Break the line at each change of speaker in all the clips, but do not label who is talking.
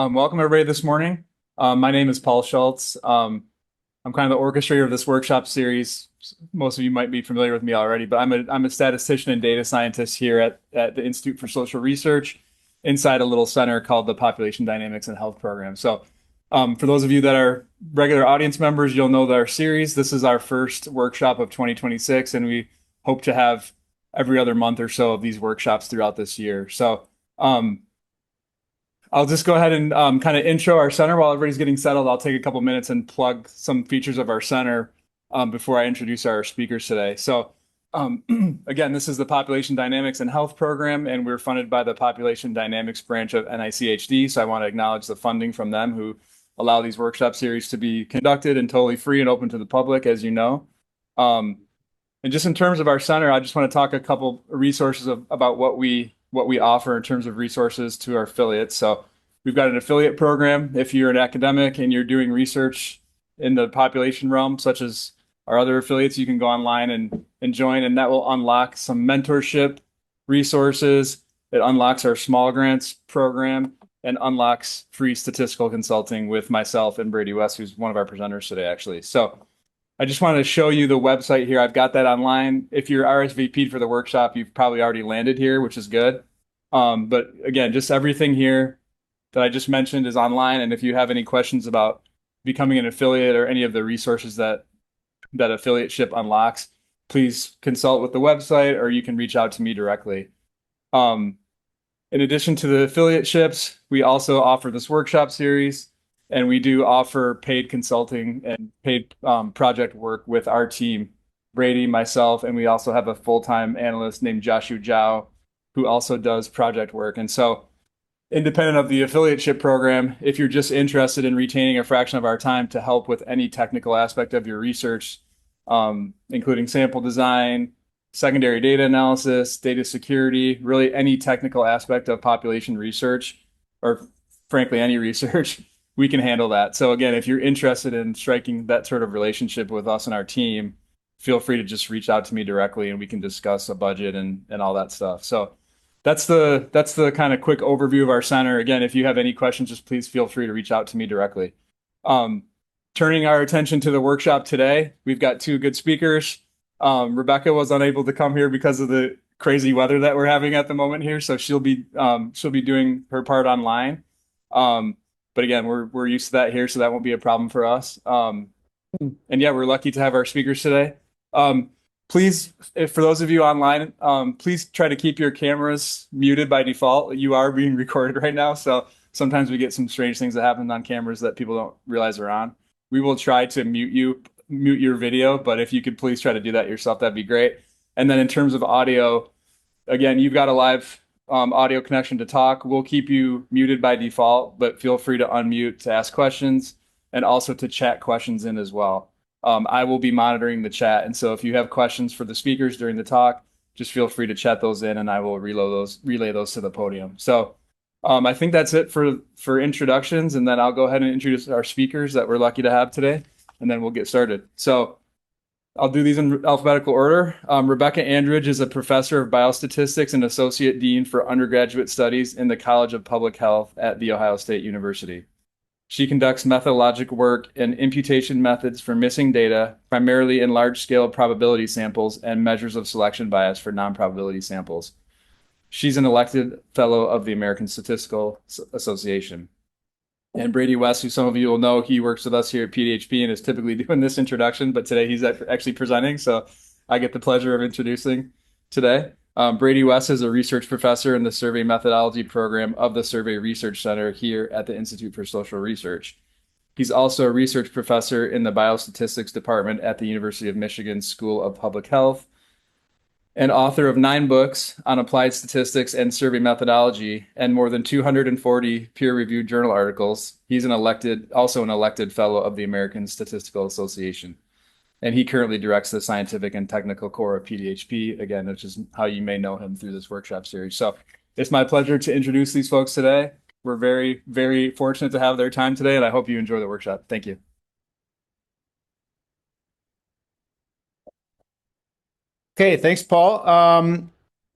Welcome everybody this morning. My name is Paul Schultz. I'm kind of the orchestrator of this workshop series. Most of you might be familiar with me already, but I'm a statistician and data scientist here at the Institute for Social Research inside a little center called the Population Dynamics and Health Program. So for those of you that are regular audience members, you'll know that our series, this is our first workshop of 2026, and we hope to have every other month or so of these workshops throughout this year. So I'll just go ahead and kind of intro our center while everybody's getting settled. I'll take a couple minutes and plug some features of our center before I introduce our speakers today. So again, this is the Population Dynamics and Health Program, and we're funded by the Population Dynamics branch of NICHD. So I want to acknowledge the funding from them who allow these workshop series to be conducted and totally free and open to the public, as you know. And just in terms of our center, I just want to talk a couple resources about what we offer in terms of resources to our affiliates. So we've got an affiliate program. If you're an academic and you're doing research in the population realm, such as our other affiliates, you can go online and join, and that will unlock some mentorship resources. It unlocks our small grants program and unlocks free statistical consulting with myself and Brady West, who's one of our presenters today, actually. So I just wanted to show you the website here. I've got that online. If you're RSVP'd for the workshop, you've probably already landed here, which is good. But again, just everything here that I just mentioned is online. And if you have any questions about becoming an affiliate or any of the resources that affiliateship unlocks, please consult with the website or you can reach out to me directly. In addition to the affiliateships, we also offer this workshop series. And we do offer paid consulting and paid project work with our team, Brady, myself, and we also have a full-time analyst named Joshua Zhao, who also does project work. And so independent of the affiliateship program, if you're just interested in retaining a fraction of our time to help with any technical aspect of your research, including sample design, secondary data analysis, data security, really any technical aspect of population research, or frankly, any research, we can handle that. So again, if you're interested in striking that sort of relationship with us and our team, feel free to just reach out to me directly and we can discuss a budget and all that stuff. So that's the kind of quick overview of our center. Again, if you have any questions, just please feel free to reach out to me directly. Turning our attention to the workshop today, we've got two good speakers. Rebecca was unable to come here because of the crazy weather that we're having at the moment here, so she'll be doing her part online. But again, we're used to that here, so that won't be a problem for us. And yeah, we're lucky to have our speakers today. Please, for those of you online, please try to keep your cameras muted by default. You are being recorded right now, so sometimes we get some strange things that happen on cameras that people don't realize are on. We will try to mute your video, but if you could please try to do that yourself, that'd be great. And then in terms of audio, again, you've got a live audio connection to talk. We'll keep you muted by default, but feel free to unmute to ask questions and also to chat questions in as well. I will be monitoring the chat, and so if you have questions for the speakers during the talk, just feel free to chat those in, and I will relay those to the podium. So I think that's it for introductions, and then I'll go ahead and introduce our speakers that we're lucky to have today, and then we'll get started. So I'll do these in alphabetical order. Rebecca Andridge is a professor of biostatistics and associate dean for undergraduate studies in the College of Public Health at The Ohio State University. She conducts methodologic work in imputation methods for missing data, primarily in large-scale probability samples and measures of selection bias for non-probability samples. She's an elected fellow of the American Statistical Association. And Brady West, who some of you will know, he works with us here at PDHP and is typically doing this introduction, but today he's actually presenting, so I get the pleasure of introducing today. Brady West is a research professor in the survey methodology program of the Survey Research Center here at the Institute for Social Research. He's also a research professor in the biostatistics department at the University of Michigan School of Public Health and author of 9 books on applied statistics and survey methodology and more than 240 peer-reviewed journal articles. He's also an elected fellow of the American Statistical Association. And he currently directs the scientific and technical core of PDHP, again, which is how you may know him through this workshop series. So it's my pleasure to introduce these folks today. We're very, very fortunate to have their time today, and I hope you enjoy the workshop. Thank you.
Okay, thanks, Paul.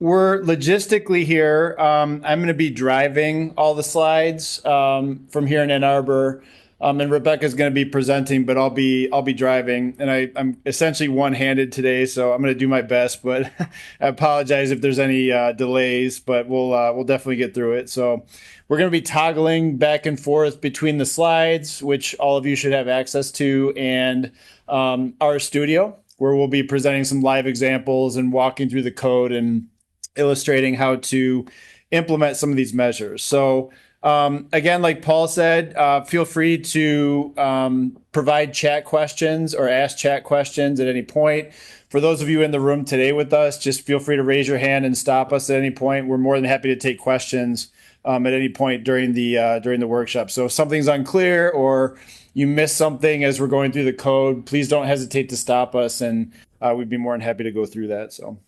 we're logistically here. I'm going to be driving all the slides from here in Ann Arbor, and Rebecca's going to be presenting, but I'll be driving, and I'm essentially one-handed today, so I'm going to do my best. But I apologize if there's any delays, but we'll definitely get through it. So we're going to be toggling back and forth between the slides, which all of you should have access to, and our studio, where we'll be presenting some live examples and walking through the code and illustrating how to implement some of these measures. So again, like Paul said, feel free to provide chat questions or ask chat questions at any point. For those of you in the room today with us, just feel free to raise your hand and stop us at any point. We're more than happy to take questions at any point during the workshop. So if something's unclear or you miss something as we're going through the code, please don't hesitate to stop us, and we'd be more than happy to go through that. So.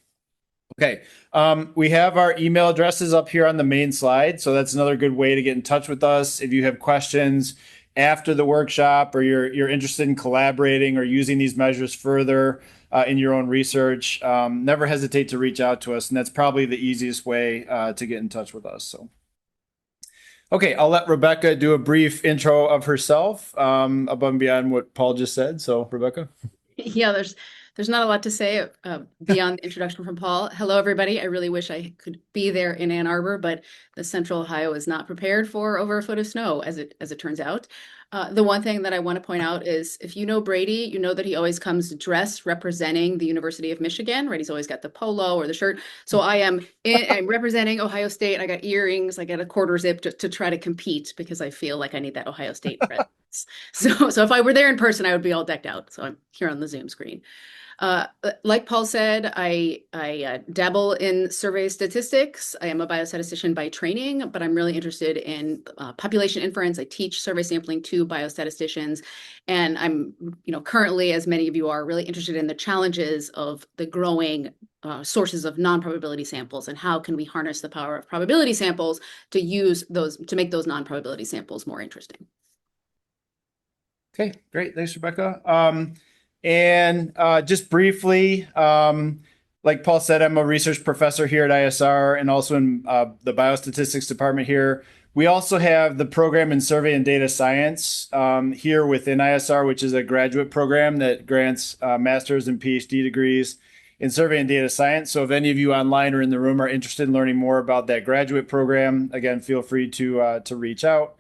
Okay, we have our email addresses up here on the main slide. So that's another good way to get in touch with us. If you have questions after the workshop, or you're interested in collaborating or using these measures further in your own research, never hesitate to reach out to us. And that's probably the easiest way to get in touch with us. So. Okay, I'll let Rebecca do a brief intro of herself above and beyond what Paul just said. So, Rebecca.
Yeah, there's not a lot to say beyond the introduction from Paul. Hello, everybody. I really wish I could be there in Ann Arbor, but the Central Ohio is not prepared for over a foot of snow, as it turns out. The one thing that I want to point out is, if you know Brady, you know that he always comes dressed representing the University of Michigan, right? He's always got the polo or the shirt. So I'm representing Ohio State. I got earrings. I got a quarter zip to try to compete, because I feel like I need that Ohio State presence. So if I were there in person, I would be all decked out. So I'm here on the Zoom screen. Like Paul said, I dabble in survey statistics. I am a biostatistician by training, but I'm really interested in population inference. I teach survey sampling to biostatisticians, and I'm, currently, as many of you are, really interested in the challenges of the growing sources of non-probability samples, and how can we harness the power of probability samples to use those to make those non-probability samples more interesting.
Okay, great. Thanks, Rebecca. And just briefly, like Paul said, I'm a research professor here at ISR and also in the biostatistics department here. We also have the program in survey and data science here within ISR, which is a graduate program that grants master's and PhD degrees in survey and data science. So if any of you online or in the room are interested in learning more about that graduate program, again, feel free to reach out.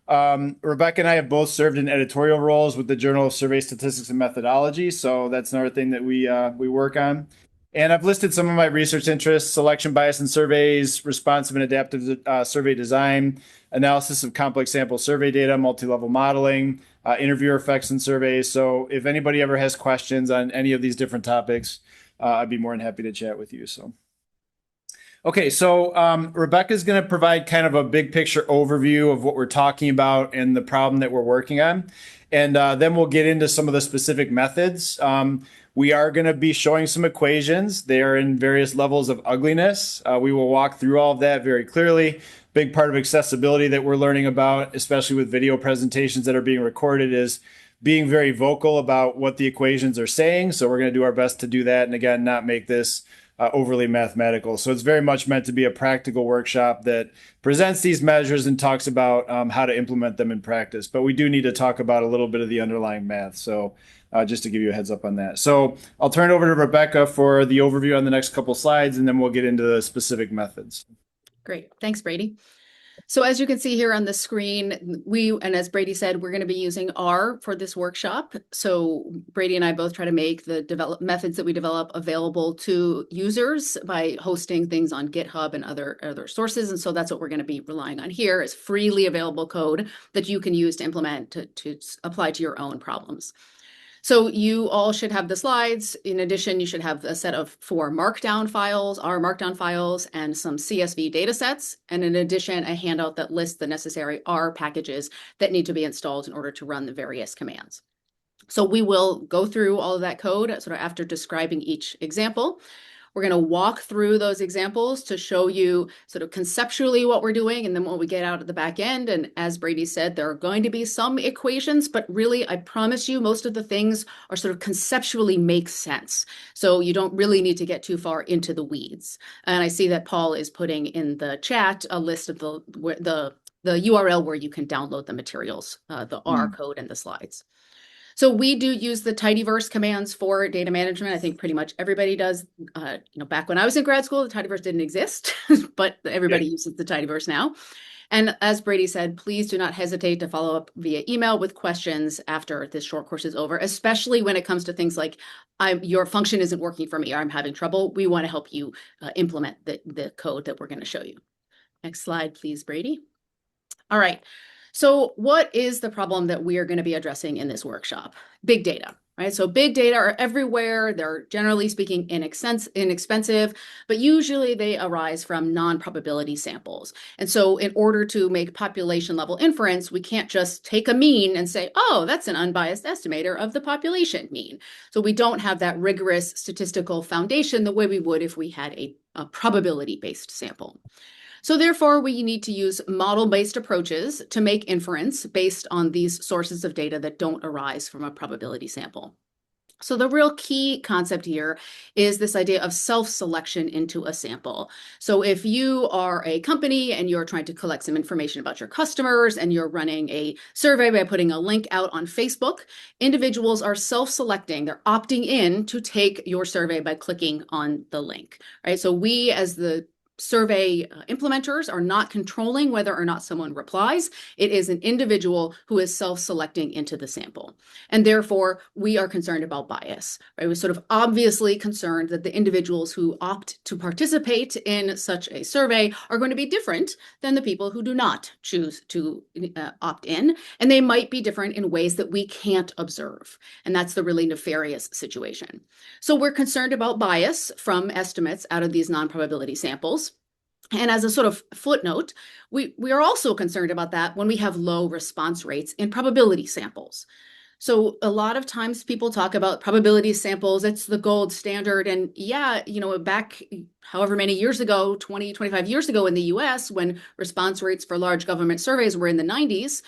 Rebecca and I have both served in editorial roles with the Journal of Survey Statistics and Methodology, so that's another thing that we work on. And I've listed some of my research interests: selection bias in surveys, responsive and adaptive survey design, analysis of complex sample survey data, multi-level modeling, interviewer effects in surveys. So if anybody ever has questions on any of these different topics, I'd be more than happy to chat with you. So. Okay, so Rebecca's going to provide kind of a big picture overview of what we're talking about and the problem that we're working on. And then we'll get into some of the specific methods. We are going to be showing some equations. They are in various levels of ugliness. We will walk through all of that very clearly. Big part of accessibility that we're learning about, especially with video presentations that are being recorded, is being very vocal about what the equations are saying. So we're going to do our best to do that. And again, not make this overly mathematical. So it's very much meant to be a practical workshop that presents these measures and talks about how to implement them in practice. But we do need to talk about a little bit of the underlying math. So just to give you a heads up on that. So I'll turn it over to Rebecca for the overview on the next couple slides, and then we'll get into the specific methods.
Great. Thanks, Brady. So as you can see here on the screen, and as Brady said, we're going to be using R for this workshop. So Brady and I both try to make the methods that we develop available to users by hosting things on GitHub and other sources. And so that's what we're going to be relying on here, is freely available code that you can use to implement to apply to your own problems. So you all should have the slides. In addition, you should have a set of 4 markdown files, R markdown files, and some CSV data sets. And in addition, a handout that lists the necessary R packages that need to be installed in order to run the various commands. So we will go through all of that code sort of after describing each example. We're going to walk through those examples to show you sort of conceptually what we're doing. And then when we get out at the back end, and as Brady said, there are going to be some equations, but really, I promise you, most of the things are sort of conceptually make sense. So you don't really need to get too far into the weeds. And I see that Paul is putting in the chat a list of the URL where you can download the materials, the R code and the slides. So we do use the tidyverse commands for data management. I think pretty much everybody does. Back when I was in grad school, the tidyverse didn't exist, but everybody uses the tidyverse now. And as Brady said, please do not hesitate to follow up via email with questions after this short course is over, especially when it comes to things like your function isn't working for me or I'm having trouble. We want to help you implement the code that we're going to show you. Next slide, please, Brady. All right. So what is the problem that we are going to be addressing in this workshop? Big data, right? So big data are everywhere. They're generally speaking inexpensive, but usually they arise from non-probability samples. And so in order to make population level inference, we can't just take a mean and say, oh, that's an unbiased estimator of the population mean. So we don't have that rigorous statistical foundation the way we would if we had a probability-based sample. So therefore, we need to use model-based approaches to make inference based on these sources of data that don't arise from a probability sample. So the real key concept here is this idea of self-selection into a sample. So if you are a company and you're trying to collect some information about your customers and you're running a survey by putting a link out on Facebook, individuals are self-selecting. They're opting in to take your survey by clicking on the link, right? So we as the survey implementers are not controlling whether or not someone replies. It is an individual who is self-selecting into the sample. And therefore, we are concerned about bias. Right? We're sort of obviously concerned that the individuals who opt to participate in such a survey are going to be different than the people who do not choose to opt in. And they might be different in ways that we can't observe. And that's the really nefarious situation. So we're concerned about bias from estimates out of these non-probability samples. And as a sort of footnote, we are also concerned about that when we have low response rates in probability samples. So a lot of times people talk about probability samples, it's the gold standard. And yeah, back however many years ago, 20, 25 years ago in the US, when response rates for large government surveys were in the 90s,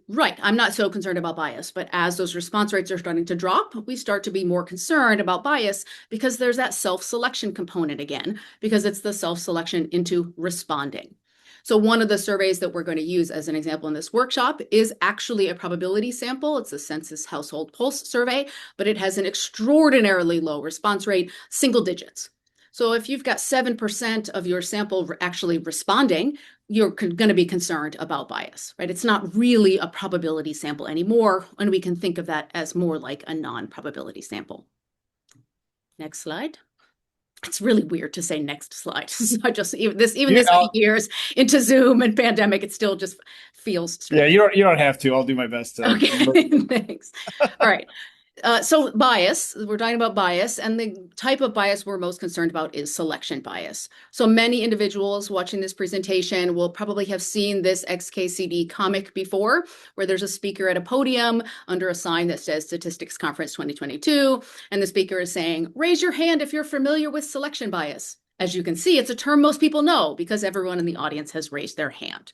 right, I'm not so concerned about bias, but as those response rates are starting to drop, we start to be more concerned about bias because there's that self-selection component again, because it's the self-selection into responding. So one of the surveys that we're going to use as an example in this workshop is actually a probability sample. It's a Census Household Pulse survey, but it has an extraordinarily low response rate, single digits. So if you've got 7% of your sample actually responding, you're going to be concerned about bias, right? It's not really a probability sample anymore, and we can think of that as more like a non-probability sample. Next slide. It's really weird to say next slide. So I just this many years into Zoom and pandemic, it still just feels strange.
Yeah, you don't have to. I'll do my best to.
Okay, thanks. All right. So bias, we're talking about bias, and the type of bias we're most concerned about is selection bias. So many individuals watching this presentation will probably have seen this XKCD comic before, where there's a speaker at a podium under a sign that says Statistics Conference 2022, and the speaker is saying, raise your hand if you're familiar with selection bias. As you can see, it's a term most people know because everyone in the audience has raised their hand.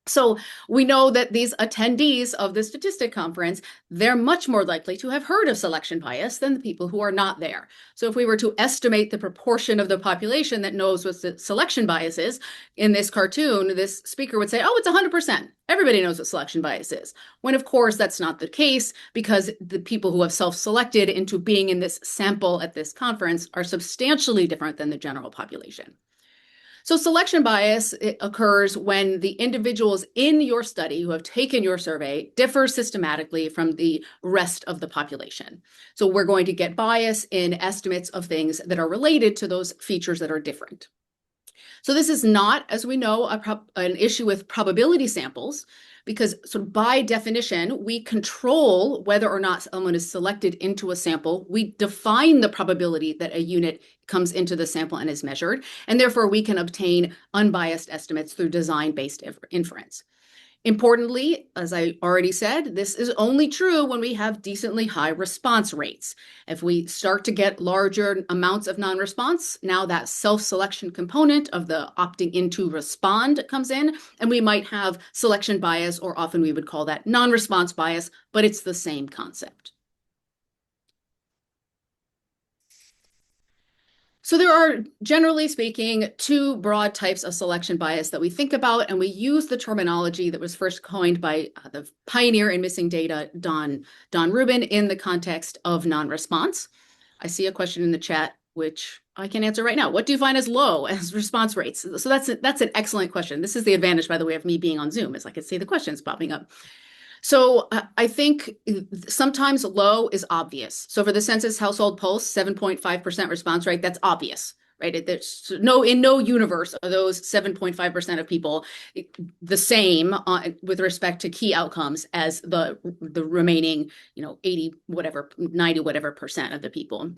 So we know that these attendees of the statistic conference, they're much more likely to have heard of selection bias than the people who are not there. So if we were to estimate the proportion of the population that knows what the selection bias is, in this cartoon, this speaker would say, oh, it's 100%. Everybody knows what selection bias is. When of course that's not the case because the people who have self-selected into being in this sample at this conference are substantially different than the general population. So selection bias occurs when the individuals in your study who have taken your survey differ systematically from the rest of the population. So we're going to get bias in estimates of things that are related to those features that are different. So this is not, as we know, an issue with probability samples, because sort of by definition, we control whether or not someone is selected into a sample. We define the probability that a unit comes into the sample and is measured, and therefore we can obtain unbiased estimates through design-based inference. Importantly, as I already said, this is only true when we have decently high response rates. If we start to get larger amounts of non-response, now that self-selection component of the opting in to respond comes in, and we might have selection bias, or often we would call that non-response bias, but it's the same concept. So there are, generally speaking, two broad types of selection bias that we think about, and we use the terminology that was first coined by the pioneer in missing data, Don Rubin, in the context of non-response. I see a question in the chat, which I can answer right now. What do you find as low as response rates? So that's an excellent question. This is the advantage, by the way, of me being on Zoom, is I can see the questions popping up. So I think sometimes low is obvious. So for the Census Household Pulse, 7.5% response rate, that's obvious, right? There's in no universe are those 7.5% of people the same with respect to key outcomes as the remaining, 80 whatever, 90 whatever percent of the people.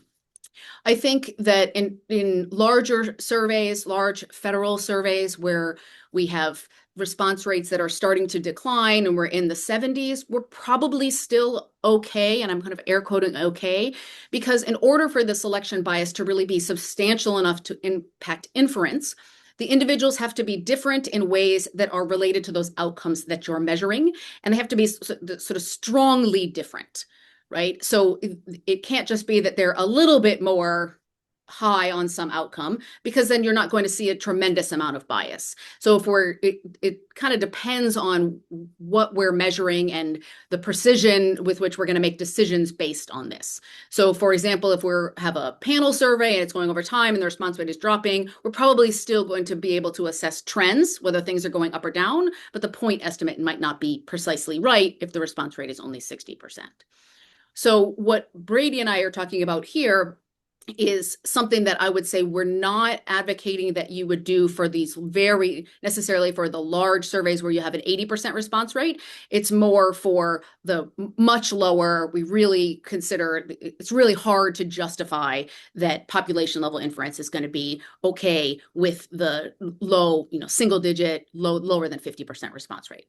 I think that in larger surveys, large federal surveys where we have response rates that are starting to decline and we're in the 70s, we're probably still okay, and I'm kind of air quoting okay, because in order for the selection bias to really be substantial enough to impact inference, the individuals have to be different in ways that are related to those outcomes that you're measuring, and they have to be sort of strongly different. Right? So it can't just be that they're a little bit more high on some outcome, because then you're not going to see a tremendous amount of bias. So it kind of depends on what we're measuring and the precision with which we're going to make decisions based on this. So for example, if we have a panel survey and it's going over time and the response rate is dropping, we're probably still going to be able to assess trends, whether things are going up or down, but the point estimate might not be precisely right if the response rate is only 60%. So what Brady and I are talking about here is something that I would say we're not advocating that you would do for these very necessarily for the large surveys where you have an 80% response rate. It's more for the much lower. We really consider it's really hard to justify that population level inference is going to be okay with the low, single digit, lower than 50% response rate.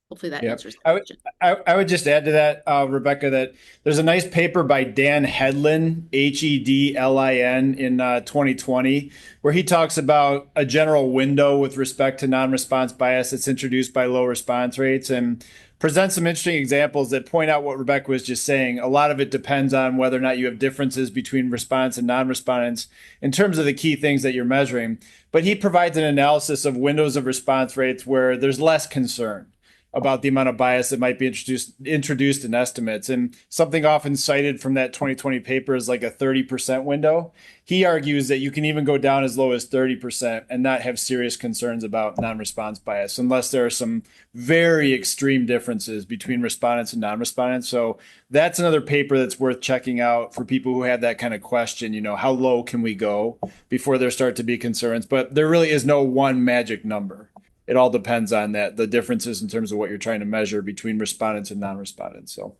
Hopefully that answers the question.
I would just add to that, Rebecca, that there's a nice paper by Dan Hedlin, Hedlin, in 2020, where he talks about a general window with respect to non-response bias that's introduced by low response rates, and presents some interesting examples that point out what Rebecca was just saying. A lot of it depends on whether or not you have differences between response and non-respondents in terms of the key things that you're measuring. But he provides an analysis of windows of response rates where there's less concern about the amount of bias that might be introduced in estimates. And something often cited from that 2020 paper is like a 30% window. He argues that you can even go down as low as 30% and not have serious concerns about non-response bias, unless there are some very extreme differences between respondents and non-respondents. So that's another paper that's worth checking out for people who have that kind of question, how low can we go before there start to be concerns? But there really is no one magic number. It all depends on the differences in terms of what you're trying to measure between respondents and non-respondents. So,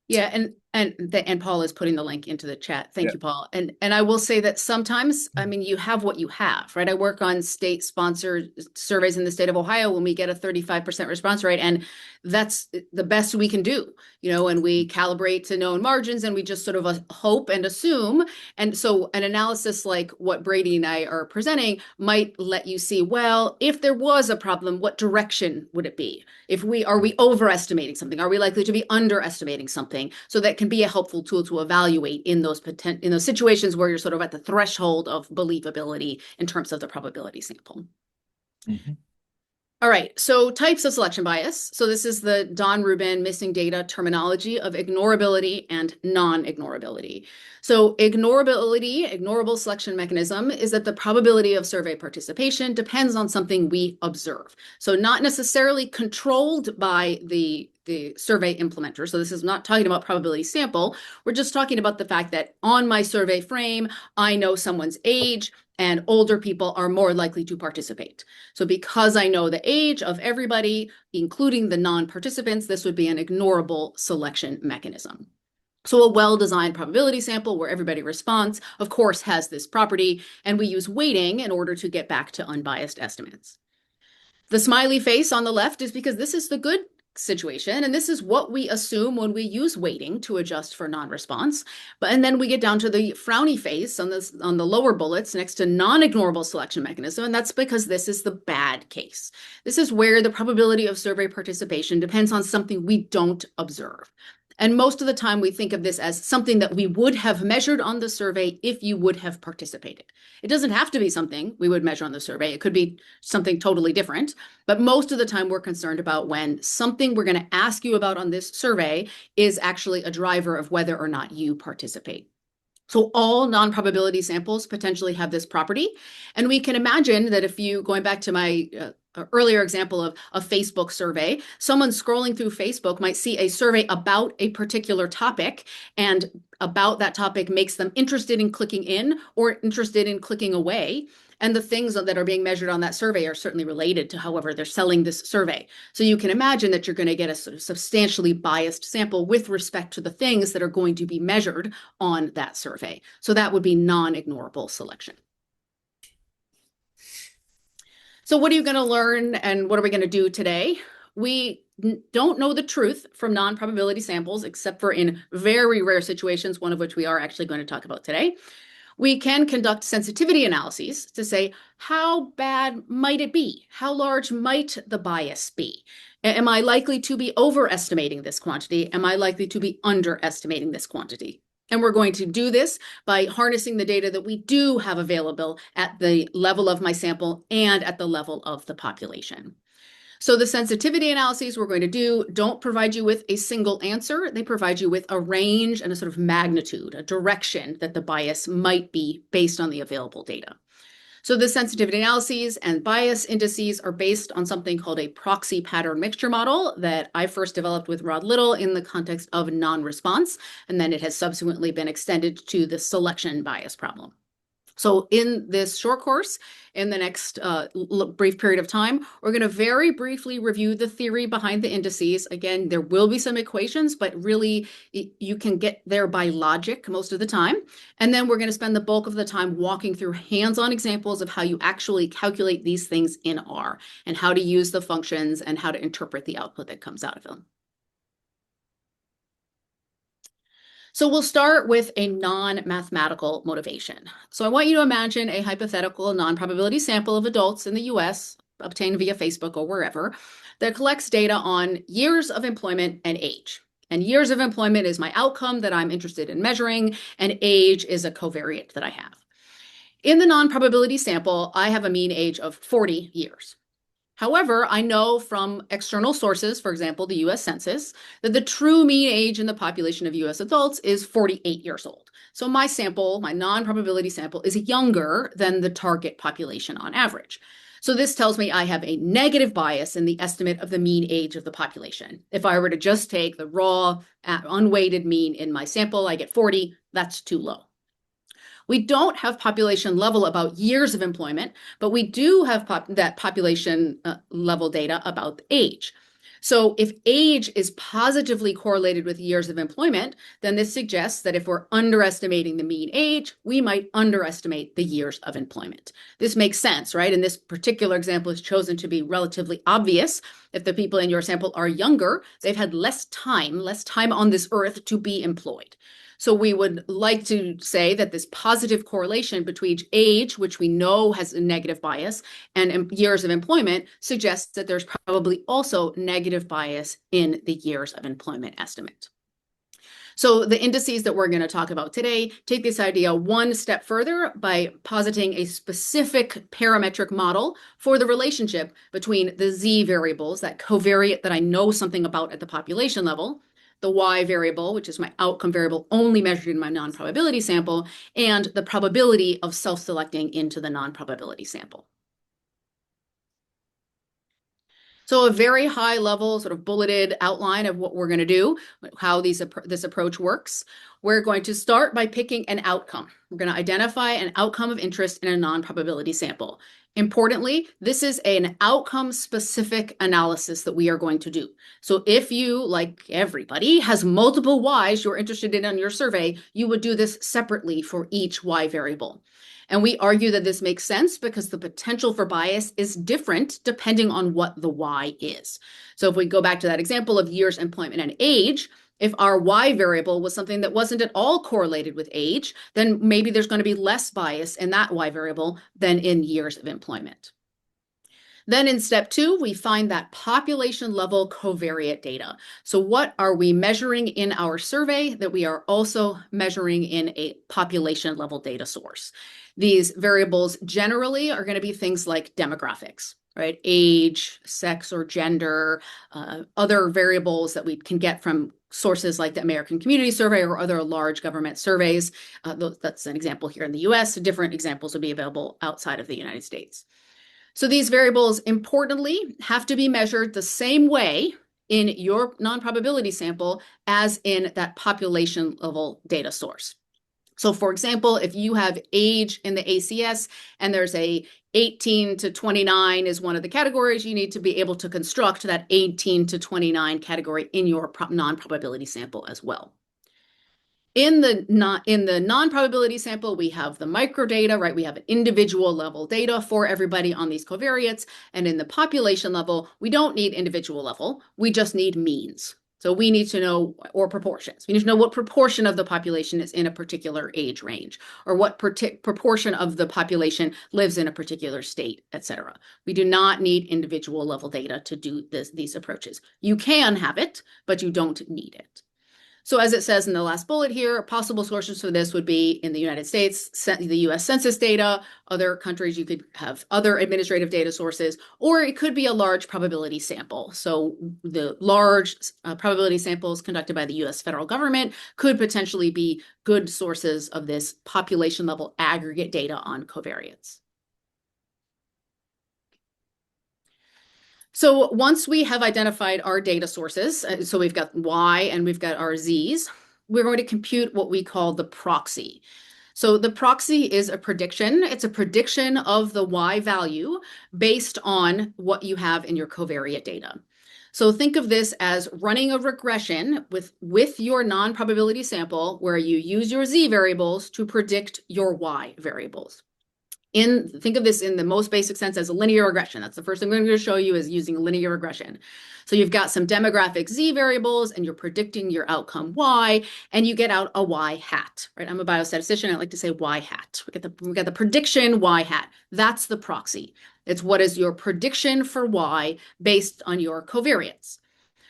yeah, and Paul is putting the link into the chat. Thank you, Paul. And I will say that sometimes, you have what you have, right? I work on state-sponsored surveys in the state of Ohio when we get a 35% response rate, and that's the best we can do, and we calibrate to known margins, and we just sort of hope and assume. And so an analysis like what Brady and I are presenting might let you see, well, if there was a problem, what direction would it be? Are we overestimating something? Are we likely to be underestimating something? So that can be a helpful tool to evaluate in those situations where you're sort of at the threshold of believability in terms of the probability sample.
Mm-hmm.
All right, so types of selection bias. So this is the Don Rubin missing data terminology of ignorability and non-ignorability. So ignorable selection mechanism is that the probability of survey participation depends on something we observe. So not necessarily controlled by the survey implementer. So this is not talking about probability sample. We're just talking about the fact that on my survey frame, I know someone's age, and older people are more likely to participate. So because I know the age of everybody, including the non-participants, this would be an ignorable selection mechanism. So a well-designed probability sample where everybody responds, of course, has this property, and we use weighting in order to get back to unbiased estimates. The smiley face on the left is because this is the good situation, and this is what we assume when we use weighting to adjust for non-response. And then we get down to the frowny face on the lower bullets next to non-ignorable selection mechanism, and that's because this is the bad case. This is where the probability of survey participation depends on something we don't observe. And most of the time we think of this as something that we would have measured on the survey if you would have participated. It doesn't have to be something we would measure on the survey. It could be something totally different. But most of the time we're concerned about when something we're going to ask you about on this survey is actually a driver of whether or not you participate. So all non-probability samples potentially have this property. And we can imagine that if you, going back to my earlier example of a Facebook survey, someone scrolling through Facebook might see a survey about a particular topic, and about that topic makes them interested in clicking in or interested in clicking away. And the things that are being measured on that survey are certainly related to however they're selling this survey. So you can imagine that you're going to get a sort of substantially biased sample with respect to the things that are going to be measured on that survey. So that would be non-ignorable selection. So what are you going to learn, and what are we going to do today? We don't know the truth from non-probability samples, except for in very rare situations, one of which we are actually going to talk about today. We can conduct sensitivity analyses to say, how bad might it be? How large might the bias be? Am I likely to be overestimating this quantity? Am I likely to be underestimating this quantity? And we're going to do this by harnessing the data that we do have available at the level of my sample and at the level of the population. So the sensitivity analyses we're going to do don't provide you with a single answer. They provide you with a range and a sort of magnitude, a direction that the bias might be based on the available data. So the sensitivity analyses and bias indices are based on something called a proxy pattern mixture model that I first developed with Rod Little in the context of non-response, and then it has subsequently been extended to the selection bias problem. So in this short course, in the next brief period of time, we're going to very briefly review the theory behind the indices. Again, there will be some equations, but really you can get there by logic most of the time. And then we're going to spend the bulk of the time walking through hands-on examples of how you actually calculate these things in R, and how to use the functions and how to interpret the output that comes out of them. So we'll start with a non-mathematical motivation. So I want you to imagine a hypothetical non-probability sample of adults in the US, obtained via Facebook or wherever, that collects data on years of employment and age. And years of employment is my outcome that I'm interested in measuring, and age is a covariate that I have. In the non-probability sample, I have a mean age of 40 years. However, I know from external sources, for example, the US Census, that the true mean age in the population of US adults is 48 years old. So my sample, my non-probability sample, is younger than the target population on average. So this tells me I have a negative bias in the estimate of the mean age of the population. If I were to just take the raw, unweighted mean in my sample, I get 40, that's too low. We don't have population level about years of employment, but we do have that population level data about age. So if age is positively correlated with years of employment, then this suggests that if we're underestimating the mean age, we might underestimate the years of employment. This makes sense, right? And this particular example is chosen to be relatively obvious. If the people in your sample are younger, they've had less time on this earth to be employed. So we would like to say that this positive correlation between age, which we know has a negative bias, and years of employment suggests that there's probably also negative bias in the years of employment estimate. So the indices that we're going to talk about today take this idea one step further by positing a specific parametric model for the relationship between the Z variables, that covariate that I know something about at the population level, the Y variable, which is my outcome variable only measured in my non-probability sample, and the probability of self-selecting into the non-probability sample. So a very high level sort of bulleted outline of what we're going to do, how this approach works. We're going to start by picking an outcome. We're going to identify an outcome of interest in a non-probability sample. Importantly, this is an outcome-specific analysis that we are going to do. So if you, like everybody, has multiple Ys you're interested in on your survey, you would do this separately for each Y variable. And we argue that this makes sense because the potential for bias is different depending on what the Y is. So if we go back to that example of years, employment, and age, if our Y variable was something that wasn't at all correlated with age, then maybe there's going to be less bias in that Y variable than in years of employment. Then in step 2, we find that population level covariate data. So what are we measuring in our survey that we are also measuring in a population level data source? These variables generally are going to be things like demographics, right? Age, sex, or gender, other variables that we can get from sources like the American Community Survey or other large government surveys. That's an example here in the US. Different examples would be available outside of the United States. So these variables, importantly, have to be measured the same way in your non-probability sample as in that population level data source. So for example, if you have age in the ACS and there's a 18 to 29 is one of the categories, you need to be able to construct that 18 to 29 category in your non-probability sample as well. In the non-probability sample, we have the microdata, right? We have individual level data for everybody on these covariates. And in the population level, we don't need individual level. We just need means. So we need to know, or proportions. We need to know what proportion of the population is in a particular age range, or what proportion of the population lives in a particular state, et cetera. We do not need individual level data to do these approaches. You can have it, but you don't need it. So as it says in the last bullet here, possible sources for this would be in the United States, the US Census data. Other countries, you could have other administrative data sources, or it could be a large probability sample. So the large probability samples conducted by the US federal government could potentially be good sources of this population level aggregate data on covariates. So once we have identified our data sources, so we've got Y and we've got our Z's, we're going to compute what we call the proxy. So the proxy is a prediction. It's a prediction of the Y value based on what you have in your covariate data. So think of this as running a regression with your non-probability sample where you use your Z variables to predict your Y variables. Think of this in the most basic sense as a linear regression. That's the first thing I'm going to show you is using linear regression. So you've got some demographic Z variables and you're predicting your outcome Y, and you get out a Y hat, right? I'm a biostatistician. I like to say Y hat. We got the prediction Y hat. That's the proxy. It's what is your prediction for Y based on your covariates.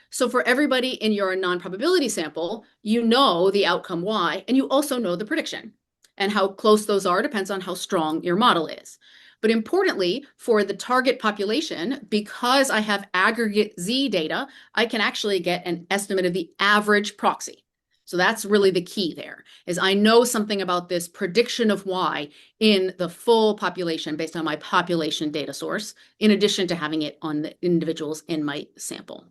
So for everybody in your non-probability sample, you know the outcome Y, and you also know the prediction. And how close those are depends on how strong your model is. But importantly, for the target population, because I have aggregate Z data, I can actually get an estimate of the average proxy. So that's really the key there, is I know something about this prediction of Y in the full population based on my population data source, in addition to having it on the individuals in my sample.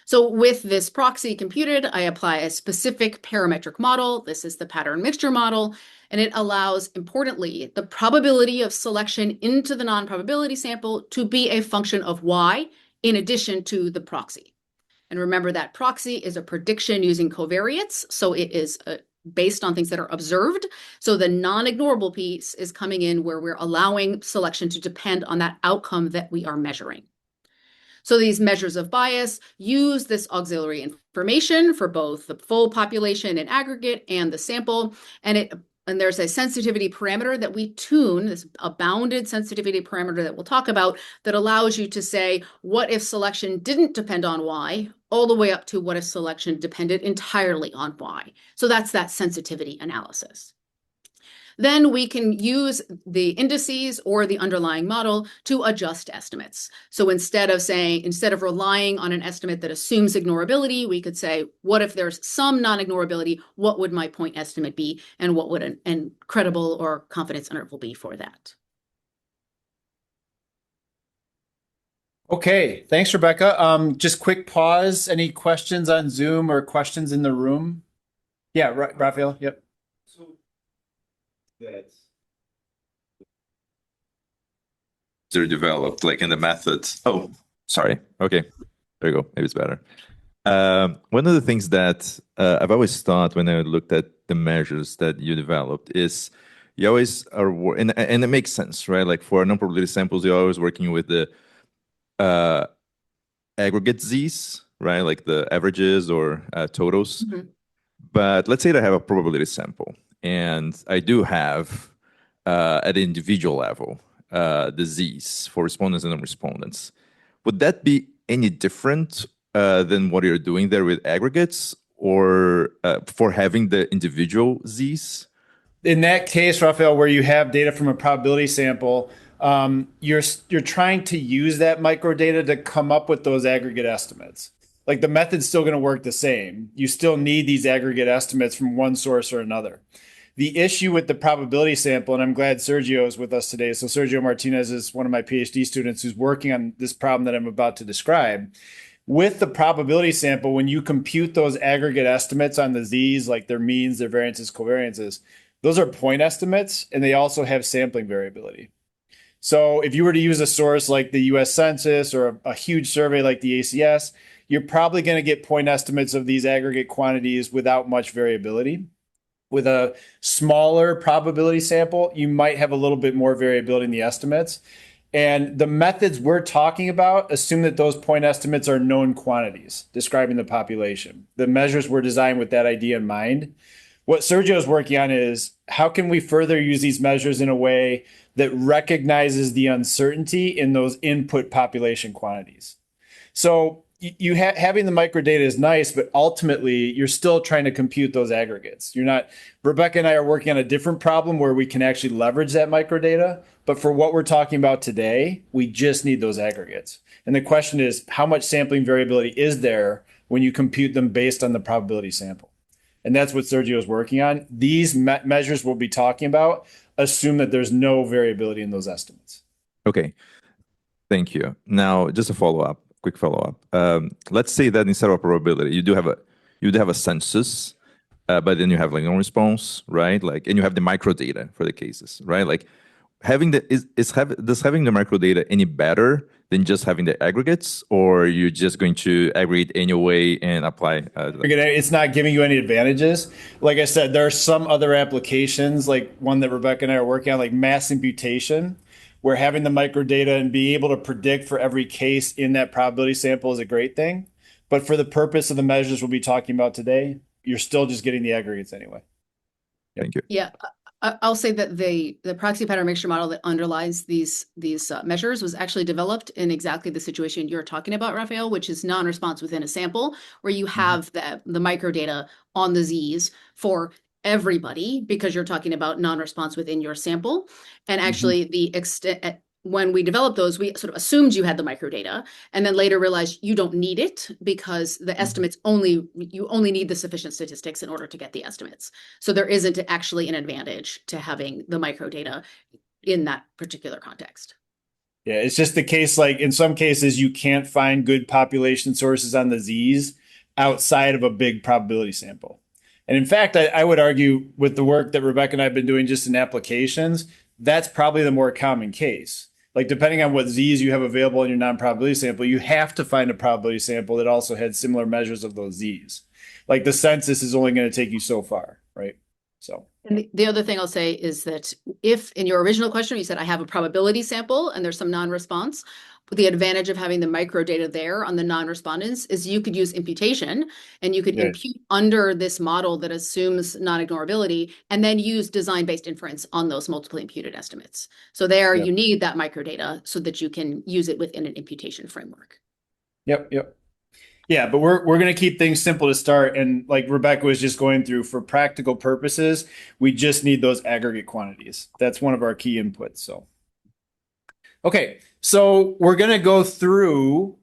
So with this proxy computed, I apply a specific parametric model. This is the pattern mixture model, and it allows, importantly, the probability of selection into the non-probability sample to be a function of Y in addition to the proxy. And remember that proxy is a prediction using covariates, so it is based on things that are observed. So the non-ignorable piece is coming in where we're allowing selection to depend on that outcome that we are measuring. So these measures of bias use this auxiliary information for both the full population in aggregate and the sample. And there's a sensitivity parameter that we tune, a bounded sensitivity parameter that we'll talk about, that allows you to say, what if selection didn't depend on Y, all the way up to what if selection depended entirely on Y. So that's that sensitivity analysis. Then we can use the indices or the underlying model to adjust estimates. So instead of relying on an estimate that assumes ignorability, we could say, what if there's some non-ignorability? What would my point estimate be? And what would an credible or confidence interval be for that?
Okay, thanks, Rebecca. Just quick pause. Any questions on Zoom or questions in the room? Yeah, Raphael. Yep.
So that's they're developed, like in the methods. Oh, sorry. Okay, there you go. Maybe it's better. One of the things that I've always thought when I looked at the measures that you developed is you always are, and it makes sense, right? Like for non-probability samples, you're always working with the aggregate Z's, right? Like the averages or totals.
Mhm.
But let's say that I have a probability sample, and I do have at the individual level the Z's for respondents and non-respondents. Would that be any different than what you're doing there with aggregates, or for having the individual Z's?
In that case, Rafael, where you have data from a probability sample, you're trying to use that microdata to come up with those aggregate estimates. Like the method's still going to work the same. You still need these aggregate estimates from one source or another. The issue with the probability sample, and I'm glad Sergio is with us today. So Sergio Martinez is one of my PhD students who's working on this problem that I'm about to describe. With the probability sample, when you compute those aggregate estimates on the Z's, like their means, their variances, covariances, those are point estimates, and they also have sampling variability. So if you were to use a source like the US Census or a huge survey like the ACS, you're probably going to get point estimates of these aggregate quantities without much variability. With a smaller probability sample, you might have a little bit more variability in the estimates. And the methods we're talking about assume that those point estimates are known quantities describing the population. The measures were designed with that idea in mind. What Sergio is working on is how can we further use these measures in a way that recognizes the uncertainty in those input population quantities. So having the microdata is nice, but ultimately you're still trying to compute those aggregates. Rebecca and I are working on a different problem where we can actually leverage that microdata. But for what we're talking about today, we just need those aggregates. And the question is, how much sampling variability is there when you compute them based on the probability sample? And that's what Sergio is working on. These measures we'll be talking about assume that there's no variability in those estimates.
Okay, thank you. Now, just a follow-up, quick follow-up. Let's say that instead of probability, you do have a census, but then you have like non-response, right? Like, and you have the microdata for the cases, right? Like, does having the microdata any better than just having the aggregates, or you're just going to aggregate anyway and apply?
It's not giving you any advantages. Like I said, there are some other applications, like one that Rebecca and I are working on, like mass imputation, where having the microdata and being able to predict for every case in that probability sample is a great thing. But for the purpose of the measures we'll be talking about today, you're still just getting the aggregates anyway.
Thank you.
Yeah, I'll say that the proxy pattern mixture model that underlies these measures was actually developed in exactly the situation you're talking about, Raphael, which is non-response within a sample, where you have the microdata on the Z's for everybody because you're talking about non-response within your sample. And actually the extent when we developed those, we sort of assumed you had the microdata and then later realized you don't need it because the estimates you only need the sufficient statistics in order to get the estimates. So there isn't actually an advantage to having the microdata in that particular context.
Yeah, it's just the case, like in some cases, you can't find good population sources on the Z's outside of a big probability sample. And in fact, I would argue with the work that Rebecca and I have been doing just in applications, that's probably the more common case. Like depending on what Z's you have available in your non-probability sample, you have to find a probability sample that also had similar measures of those Z's. Like the census is only going to take you so far, right? So.
And the other thing I'll say is that if in your original question, you said I have a probability sample and there's some non-response, the advantage of having the microdata there on the non-respondents is you could use imputation and you could impute under this model that assumes non-ignorability and then use design-based inference on those multiply imputed estimates. So there you need that microdata so that you can use it within an imputation framework.
Yep. Yeah, but we're going to keep things simple to start. And like Rebecca was just going through, for practical purposes, we just need those aggregate quantities. That's one of our key inputs. So, okay, so we're going to go through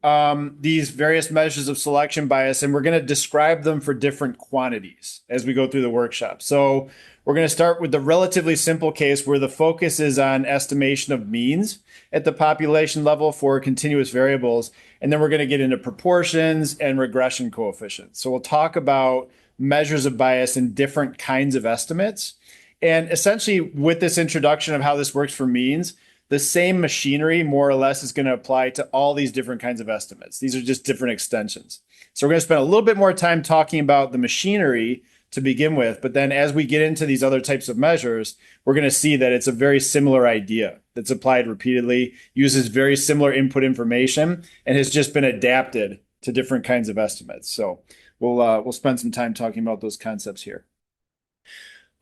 these various measures of selection bias, and we're going to describe them for different quantities as we go through the workshop. So we're going to start with the relatively simple case where the focus is on estimation of means at the population level for continuous variables. And then we're going to get into proportions and regression coefficients. So we'll talk about measures of bias in different kinds of estimates. And essentially with this introduction of how this works for means, the same machinery more or less is going to apply to all these different kinds of estimates. These are just different extensions. So we're going to spend a little bit more time talking about the machinery to begin with, but then as we get into these other types of measures, we're going to see that it's a very similar idea that's applied repeatedly, uses very similar input information, and has just been adapted to different kinds of estimates. So we'll spend some time talking about those concepts here.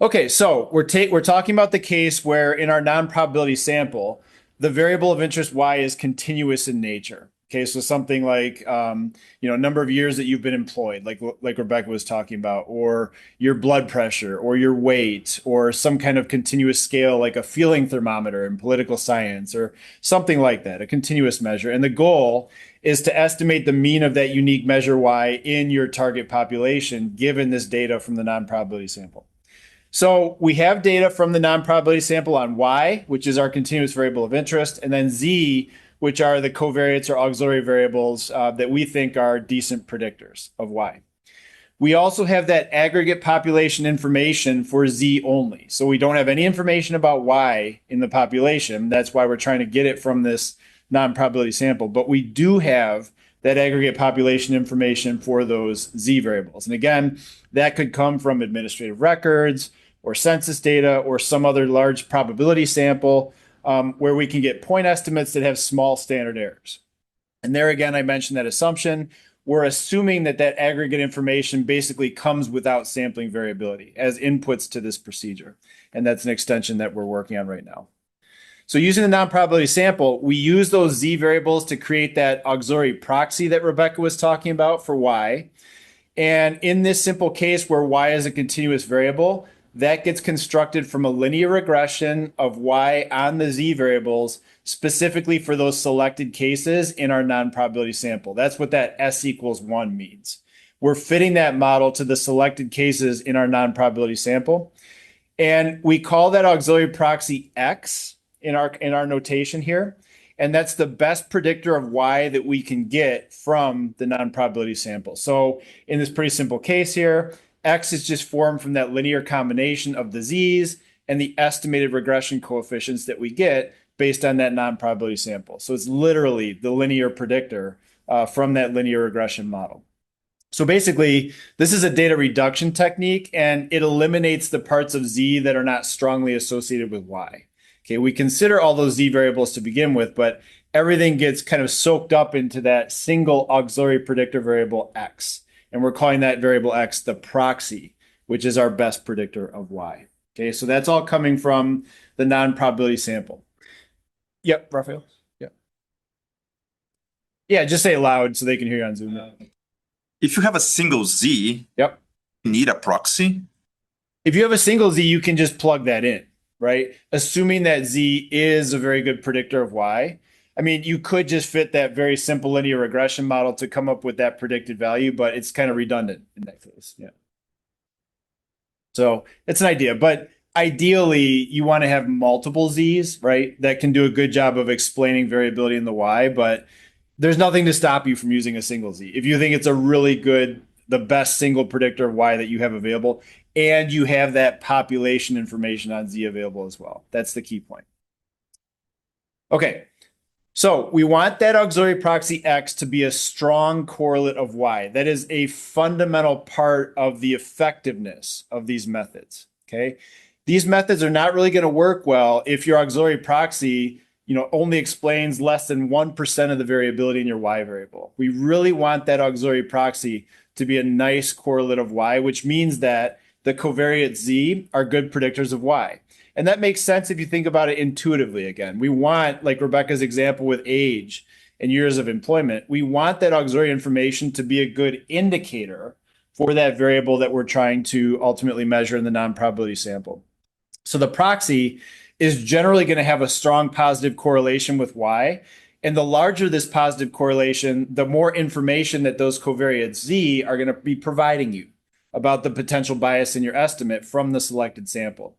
Okay, so we're talking about the case where in our non-probability sample, the variable of interest y is continuous in nature. Okay, so something like number of years that you've been employed, like Rebecca was talking about, or your blood pressure, or your weight, or some kind of continuous scale like a feeling thermometer in political science, or something like that, a continuous measure. And the goal is to estimate the mean of that unique measure y in your target population, given this data from the non-probability sample. So we have data from the non-probability sample on y, which is our continuous variable of interest, and then z, which are the covariates or auxiliary variables that we think are decent predictors of y. We also have that aggregate population information for z only. So we don't have any information about y in the population. That's why we're trying to get it from this non-probability sample. But we do have that aggregate population information for those z variables. And again, that could come from administrative records or census data or some other large probability sample where we can get point estimates that have small standard errors. And there again, I mentioned that assumption. We're assuming that that aggregate information basically comes without sampling variability as inputs to this procedure. And that's an extension that we're working on right now. So using the non-probability sample, we use those z variables to create that auxiliary proxy that Rebecca was talking about for y. And in this simple case where y is a continuous variable, that gets constructed from a linear regression of y on the z variables, specifically for those selected cases in our non-probability sample. That's what that s equals 1 means. We're fitting that model to the selected cases in our non-probability sample. And we call that auxiliary proxy x in our notation here. And that's the best predictor of y that we can get from the non-probability sample. So in this pretty simple case here, x is just formed from that linear combination of the z's and the estimated regression coefficients that we get based on that non-probability sample. So it's literally the linear predictor from that linear regression model. So basically, this is a data reduction technique, and it eliminates the parts of z that are not strongly associated with y. Okay, we consider all those z variables to begin with, but everything gets kind of soaked up into that single auxiliary predictor variable x. And we're calling that variable x the proxy, which is our best predictor of y. Okay, so that's all coming from the non-probability sample. Yep, Raphael. Yep. Yeah, just say it loud so they can hear you on Zoom.
If you have a single z,
Yep.
you need a proxy.
If you have a single z, you can just plug that in, right? Assuming that z is a very good predictor of y. I mean, you could just fit that very simple linear regression model to come up with that predicted value, but it's kind of redundant in that case. Yeah. So it's an idea, but ideally you want to have multiple z's, right? That can do a good job of explaining variability in the y, but there's nothing to stop you from using a single z. If you think it's a really good, the best single predictor of y that you have available, and you have that population information on z available as well. That's the key point. Okay. So we want that auxiliary proxy x to be a strong correlate of y. That is a fundamental part of the effectiveness of these methods. Okay. These methods are not really going to work well if your auxiliary proxy, only explains less than 1% of the variability in your y variable. We really want that auxiliary proxy to be a nice correlate of y, which means that the covariates z are good predictors of y. And that makes sense if you think about it intuitively again. We want, like Rebecca's example with age and years of employment, we want that auxiliary information to be a good indicator for that variable that we're trying to ultimately measure in the non-probability sample. So the proxy is generally going to have a strong positive correlation with y. And the larger this positive correlation, the more information that those covariates z are going to be providing you about the potential bias in your estimate from the selected sample.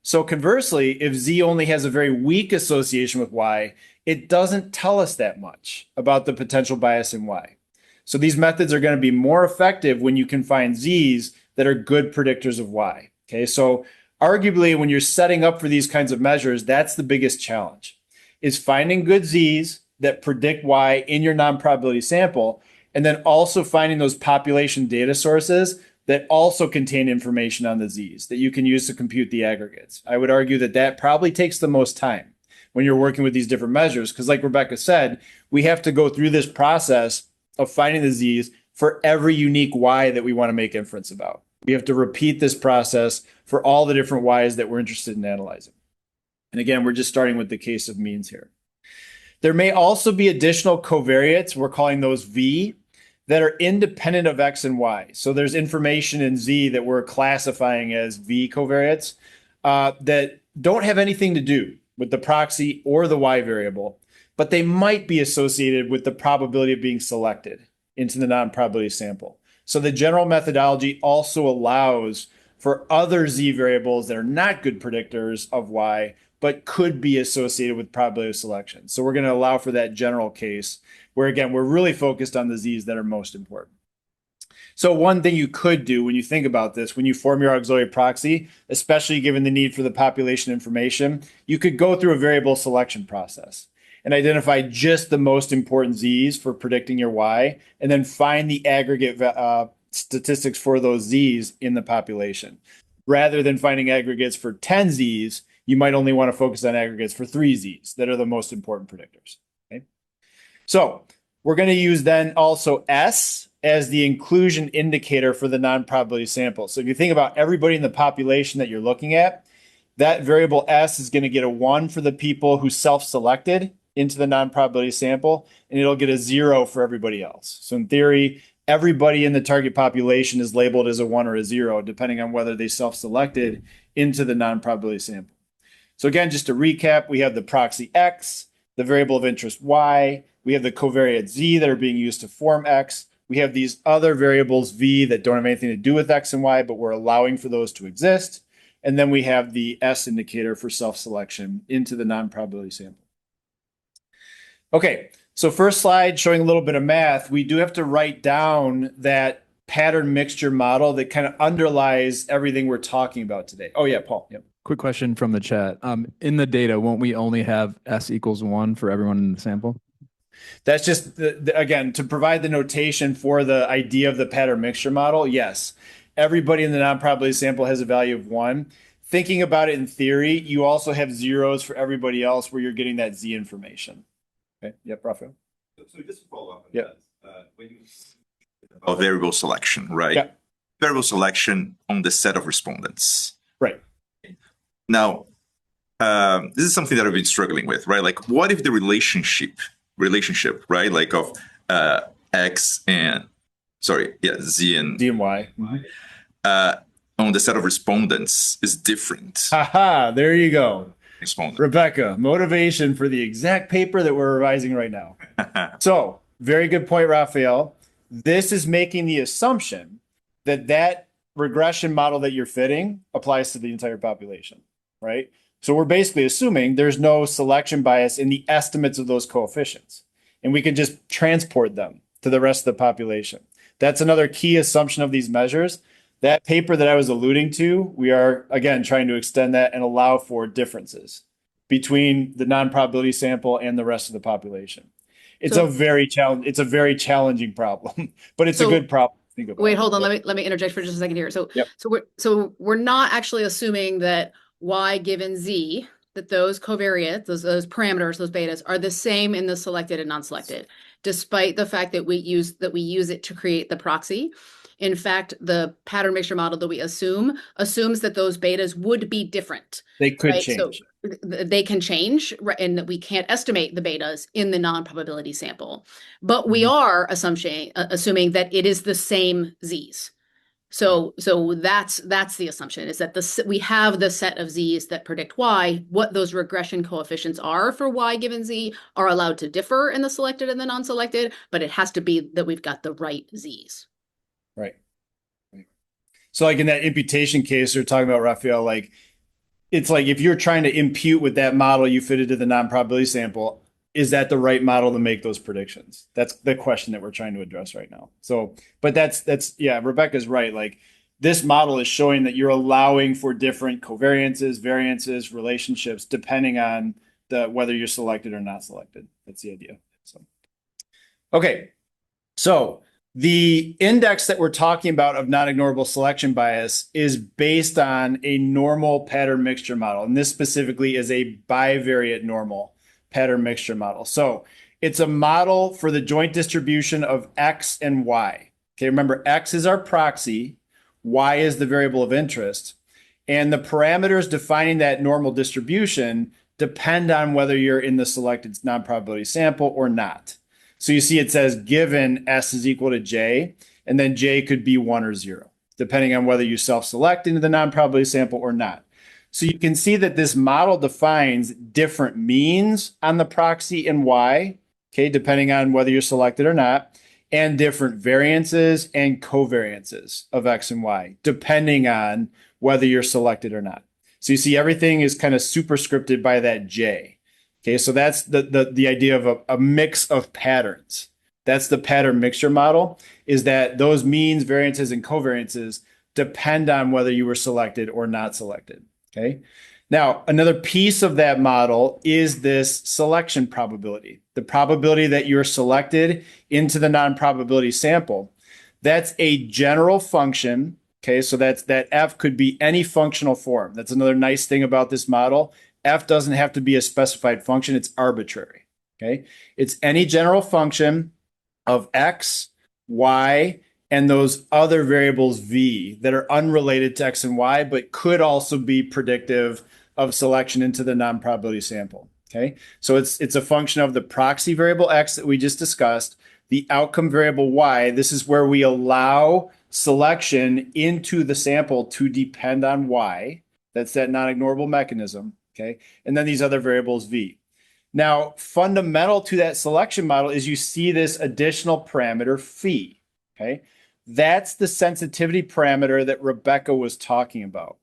So conversely, if z only has a very weak association with y, it doesn't tell us that much about the potential bias in y. So these methods are going to be more effective when you can find z's that are good predictors of y. Okay, so arguably when you're setting up for these kinds of measures, that's the biggest challenge. is finding good Z's that predict Y in your non-probability sample, and then also finding those population data sources that also contain information on the Z's that you can use to compute the aggregates. I would argue that that probably takes the most time when you're working with these different measures, because like Rebecca said, we have to go through this process of finding the Z's for every unique Y that we want to make inference about. We have to repeat this process for all the different Y's that we're interested in analyzing. And again, we're just starting with the case of means here. There may also be additional covariates, we're calling those V, that are independent of X and Y. So there's information in Z that we're classifying as V covariates that don't have anything to do with the proxy or the Y variable, but they might be associated with the probability of being selected into the non-probability sample. So the general methodology also allows for other Z variables that are not good predictors of Y, but could be associated with probability of selection. So we're going to allow for that general case where, again, we're really focused on the Z's that are most important. So one thing you could do when you think about this, when you form your auxiliary proxy, especially given the need for the population information, you could go through a variable selection process and identify just the most important Z's for predicting your Y, and then find the aggregate statistics for those Z's in the population. Rather than finding aggregates for 10 Z's, you might only want to focus on aggregates for 3 Z's that are the most important predictors. Okay? So we're going to use then also S as the inclusion indicator for the non-probability sample. So if you think about everybody in the population that you're looking at, that variable S is going to get a 1 for the people who self-selected into the non-probability sample, and it'll get a 0 for everybody else. So in theory, everybody in the target population is labeled as a 1 or a 0, depending on whether they self-selected into the non-probability sample. So again, just to recap, we have the proxy X, the variable of interest Y, we have the covariate Z that are being used to form X, we have these other variables V that don't have anything to do with X and Y, but we're allowing for those to exist. And then we have the S indicator for self-selection into the non-probability sample. Okay, so first slide showing a little bit of math. We do have to write down that pattern mixture model that kind of underlies everything we're talking about today. Oh yeah, Paul. Yep.
Quick question from the chat. In the data, won't we only have S equals 1 for everyone in the sample?
That's just, again, to provide the notation for the idea of the pattern mixture model, yes. Everybody in the non-probability sample has a value of 1. Thinking about it in theory, you also have zeros for everybody else where you're getting that Z information. Okay. Yep, Raphael.
So just to follow up on
Yep.
that, when you about variable selection, right?
Yep.
Variable selection on the set of respondents.
Right.
Now, this is something that I've been struggling with, right? Like, what if the relationship, right? Like of X and, Z and
D and Y.
on the set of respondents is different.
Haha, there you go.
Respondent.
Rebecca, motivation for the exact paper that we're revising right now. So, very good point, Raphael. This is making the assumption that that regression model that you're fitting applies to the entire population, right? So we're basically assuming there's no selection bias in the estimates of those coefficients, and we can just transport them to the rest of the population. That's another key assumption of these measures. That paper that I was alluding to, we are, again, trying to extend that and allow for differences between the non-probability sample and the rest of the population. It's a very challenging problem, but it's a good problem to think about.
Wait, hold on. Let me interject for just a second here. So we're not actually assuming that Y given Z, that those covariates, those parameters, those betas are the same in the selected and non-selected, despite the fact that we use it to create the proxy. In fact, the pattern mixture model that we assumes that those betas would be different.
They could
right?
change.
So they can change, right? And we can't estimate the betas in the non-probability sample. But we are assuming that it is the same Z's. So that's the assumption, is that we have the set of Z's that predict Y. What those regression coefficients are for Y given Z are allowed to differ in the selected and the non-selected, but it has to be that we've got the right Z's.
Right. So like in that imputation case you're talking about, Raphael, like it's like if you're trying to impute with that model you fitted to the non-probability sample, is that the right model to make those predictions? That's the question that we're trying to address right now. So, but that's yeah, Rebecca's right. Like this model is showing that you're allowing for different covariances, variances, relationships, depending on whether you're selected or not selected. That's the idea. So, okay. So the index that we're talking about of non-ignorable selection bias is based on a normal pattern mixture model. And this specifically is a bivariate normal pattern mixture model. So it's a model for the joint distribution of X and Y. Okay, remember X is our proxy, Y is the variable of interest, and the parameters defining that normal distribution depend on whether you're in the selected non-probability sample or not. So you see it says given S is equal to J, and then J could be 1 or 0, depending on whether you self-select into the non-probability sample or not. So you can see that this model defines different means on the proxy in Y, okay, depending on whether you're selected or not, and different variances and covariances of X and Y, depending on whether you're selected or not. So you see everything is kind of superscripted by that J. Okay, so that's the idea of a mix of patterns. That's the pattern mixture model, is that those means, variances, and covariances depend on whether you were selected or not selected. Okay. Now, another piece of that model is this selection probability, the probability that you're selected into the non-probability sample. That's a general function. Okay, so that F could be any functional form. That's another nice thing about this model. F doesn't have to be a specified function. It's arbitrary. Okay, it's any general function of X, Y, and those other variables V that are unrelated to X and Y, but could also be predictive of selection into the non-probability sample. Okay, so it's a function of the proxy variable X that we just discussed, the outcome variable Y. This is where we allow selection into the sample to depend on Y. That's that non-ignorable mechanism. Okay, and then these other variables V. Now, fundamental to that selection model is you see this additional parameter phi. Okay, that's the sensitivity parameter that Rebecca was talking about.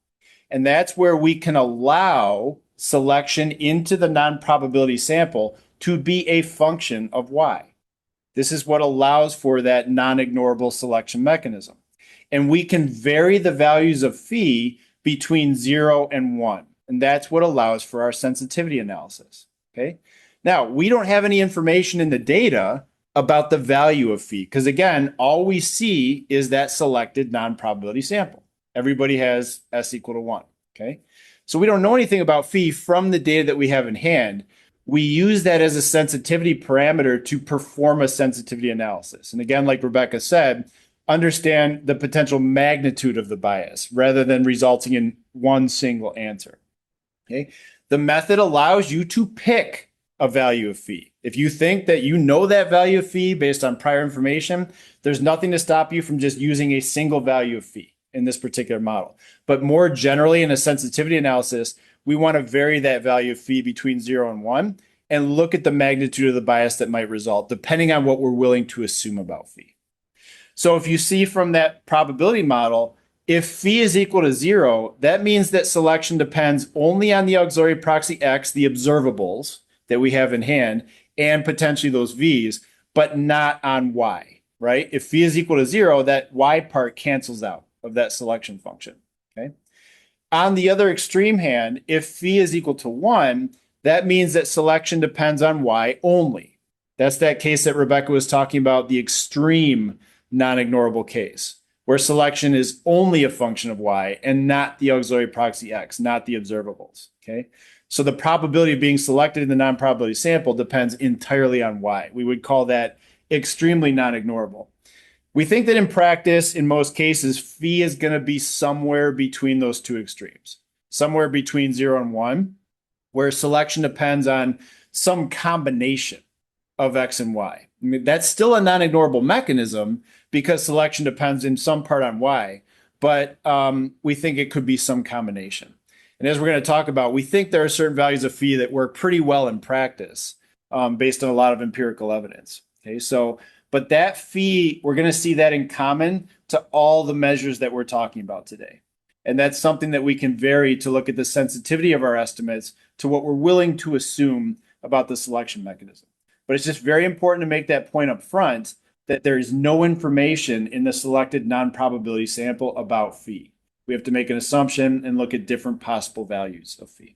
And that's where we can allow selection into the non-probability sample to be a function of Y. This is what allows for that non-ignorable selection mechanism. And we can vary the values of phi between 0 and 1. And that's what allows for our sensitivity analysis. Okay. Now, we don't have any information in the data about the value of phi, because again, all we see is that selected non-probability sample. Everybody has S equal to 1. Okay. So we don't know anything about phi from the data that we have in hand. We use that as a sensitivity parameter to perform a sensitivity analysis. And again, like Rebecca said, understand the potential magnitude of the bias rather than resulting in one single answer. Okay. The method allows you to pick a value of phi. If you think that you know that value of phi based on prior information, there's nothing to stop you from just using a single value of phi in this particular model. But more generally in a sensitivity analysis, we want to vary that value of phi between 0 and 1 and look at the magnitude of the bias that might result, depending on what we're willing to assume about phi. So if you see from that probability model, if phi is equal to 0, that means that selection depends only on the auxiliary proxy X, the observables that we have in hand, and potentially those V's, but not on Y, right? If phi is equal to 0, that Y part cancels out of that selection function, okay? On the other extreme hand, if phi is equal to 1, that means that selection depends on Y only. That's that case that Rebecca was talking about, the extreme non-ignorable case, where selection is only a function of Y and not the auxiliary proxy X, not the observables, okay? So the probability of being selected in the non-probability sample depends entirely on Y. We would call that extremely non-ignorable. We think that in practice, in most cases, phi is going to be somewhere between those two extremes, somewhere between 0 and 1, where selection depends on some combination of X and Y. I mean, that's still a non-ignorable mechanism because selection depends in some part on Y, but we think it could be some combination. And as we're going to talk about, we think there are certain values of phi that work pretty well in practice based on a lot of empirical evidence. Okay, so, but that phi, we're going to see that in common to all the measures that we're talking about today. And that's something that we can vary to look at the sensitivity of our estimates to what we're willing to assume about the selection mechanism. But it's just very important to make that point up front that there is no information in the selected non-probability sample about phi. We have to make an assumption and look at different possible values of phi.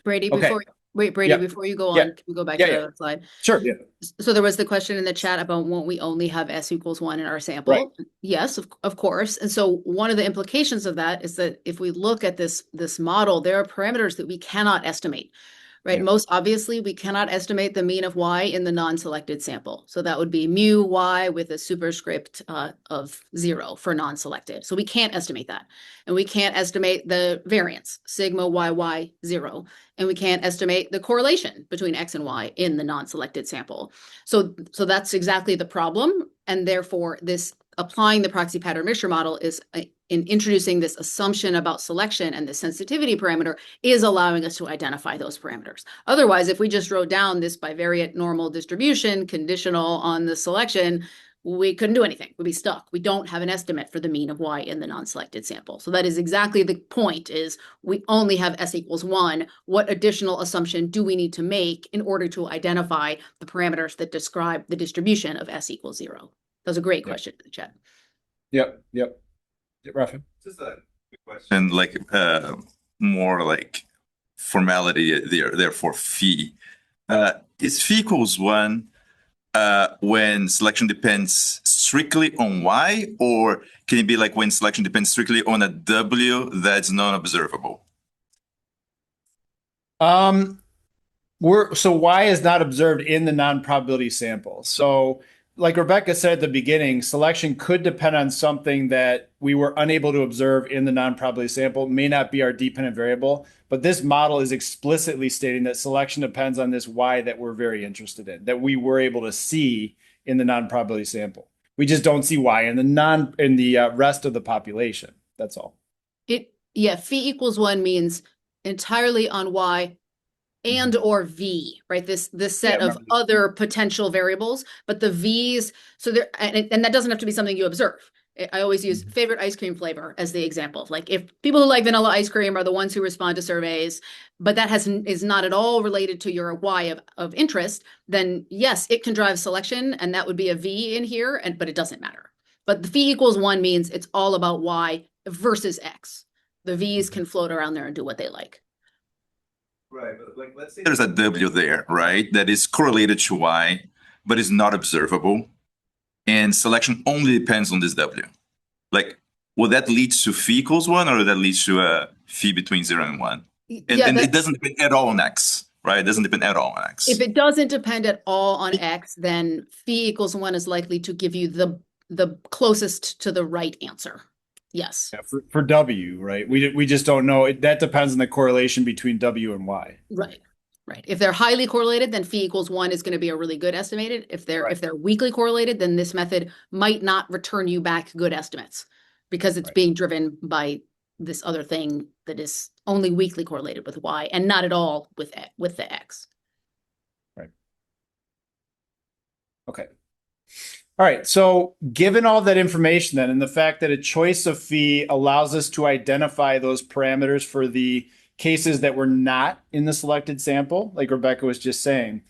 Brady,
Okay.
Wait, Brady,
Yeah.
before you go on,
Yeah.
can we go back
Yeah,
to
yeah.
the other slide?
Sure. Yeah.
So there was the question in the chat about won't we only have S equals 1 in our sample?
Right.
Yes, of course. And so one of the implications of that is that if we look at this model, there are parameters that we cannot estimate. Right.
Yeah.
Most obviously, we cannot estimate the mean of y in the non-selected sample. So that would be mu y with a superscript of 0 for non-selected. So we can't estimate that. And we can't estimate the variance, sigma yy 0. And we can't estimate the correlation between x and y in the non-selected sample. So that's exactly the problem. And therefore, this applying the proxy pattern mixture model is in introducing this assumption about selection, and the sensitivity parameter is allowing us to identify those parameters. Otherwise, if we just wrote down this bivariate normal distribution conditional on the selection, we couldn't do anything. We'd be stuck. We don't have an estimate for the mean of y in the non-selected sample. So that is exactly the point, is we only have S equals 1. What additional assumption do we need to make in order to identify the parameters that describe the distribution of S equals 0? That was a great question in the chat.
Yep. Rafa.
Just a quick question, like more like formality there for phi. Is phi equals 1 when selection depends strictly on y, or can it be like when selection depends strictly on a w that's non-observable?
So y is not observed in the non-probability sample. So like Rebecca said at the beginning, selection could depend on something that we were unable to observe in the non-probability sample. It may not be our dependent variable, but this model is explicitly stating that selection depends on this y that we're very interested in, that we were able to see in the non-probability sample. We just don't see y in the rest of the population. That's all.
Phi equals 1 means entirely on y and or v, right? This set of other potential variables, but the v's, so there, and that doesn't have to be something you observe. I always use favorite ice cream flavor as the example. Like, if people who like vanilla ice cream are the ones who respond to surveys, but that is not at all related to your y of interest, then yes, it can drive selection, and that would be a v in here, but it doesn't matter. But the phi equals 1 means it's all about y versus x. The v's can float around there and do what they like.
Right, but like, let's say there's a w there, right, that is correlated to y, but is not observable, and selection only depends on this w. Like, will that lead to phi equals 1, or will that lead to a phi between 0 and 1? And it doesn't depend at all on x, right? It doesn't depend at all on x.
If it doesn't depend at all on x, then phi equals 1 is likely to give you the closest to the right answer. Yes.
Yeah, for W, right? We just don't know. That depends on the correlation between W and Y.
Right. If they're highly correlated, then phi equals 1 is going to be a really good estimated. If they're weakly correlated, then this method might not return you back good estimates, because it's being driven by this other thing that is only weakly correlated with Y and not at all with the X.
Right. Okay. All right, so given all that information then, and the fact that a choice of phi allows us to identify those parameters for the cases that were not in the selected sample, like Rebecca was just saying,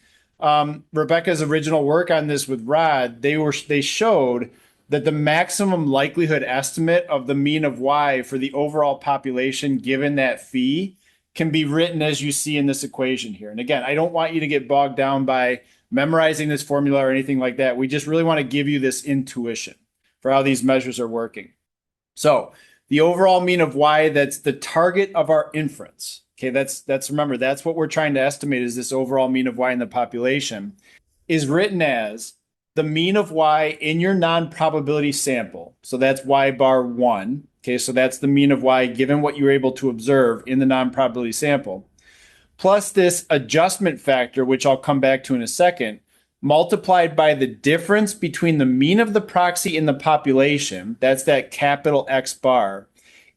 Rebecca's original work on this with Rod, they showed that the maximum likelihood estimate of the mean of y for the overall population given that phi can be written as you see in this equation here. And again, I don't want you to get bogged down by memorizing this formula or anything like that. We just really want to give you this intuition for how these measures are working. So the overall mean of y, that's the target of our inference. Okay, that's remember, that's what we're trying to estimate, is this overall mean of y in the population, is written as the mean of y in your non-probability sample. So that's y bar 1. Okay, so that's the mean of y given what you were able to observe in the non-probability sample, plus this adjustment factor, which I'll come back to in a second, multiplied by the difference between the mean of the proxy in the population, that's that capital X bar,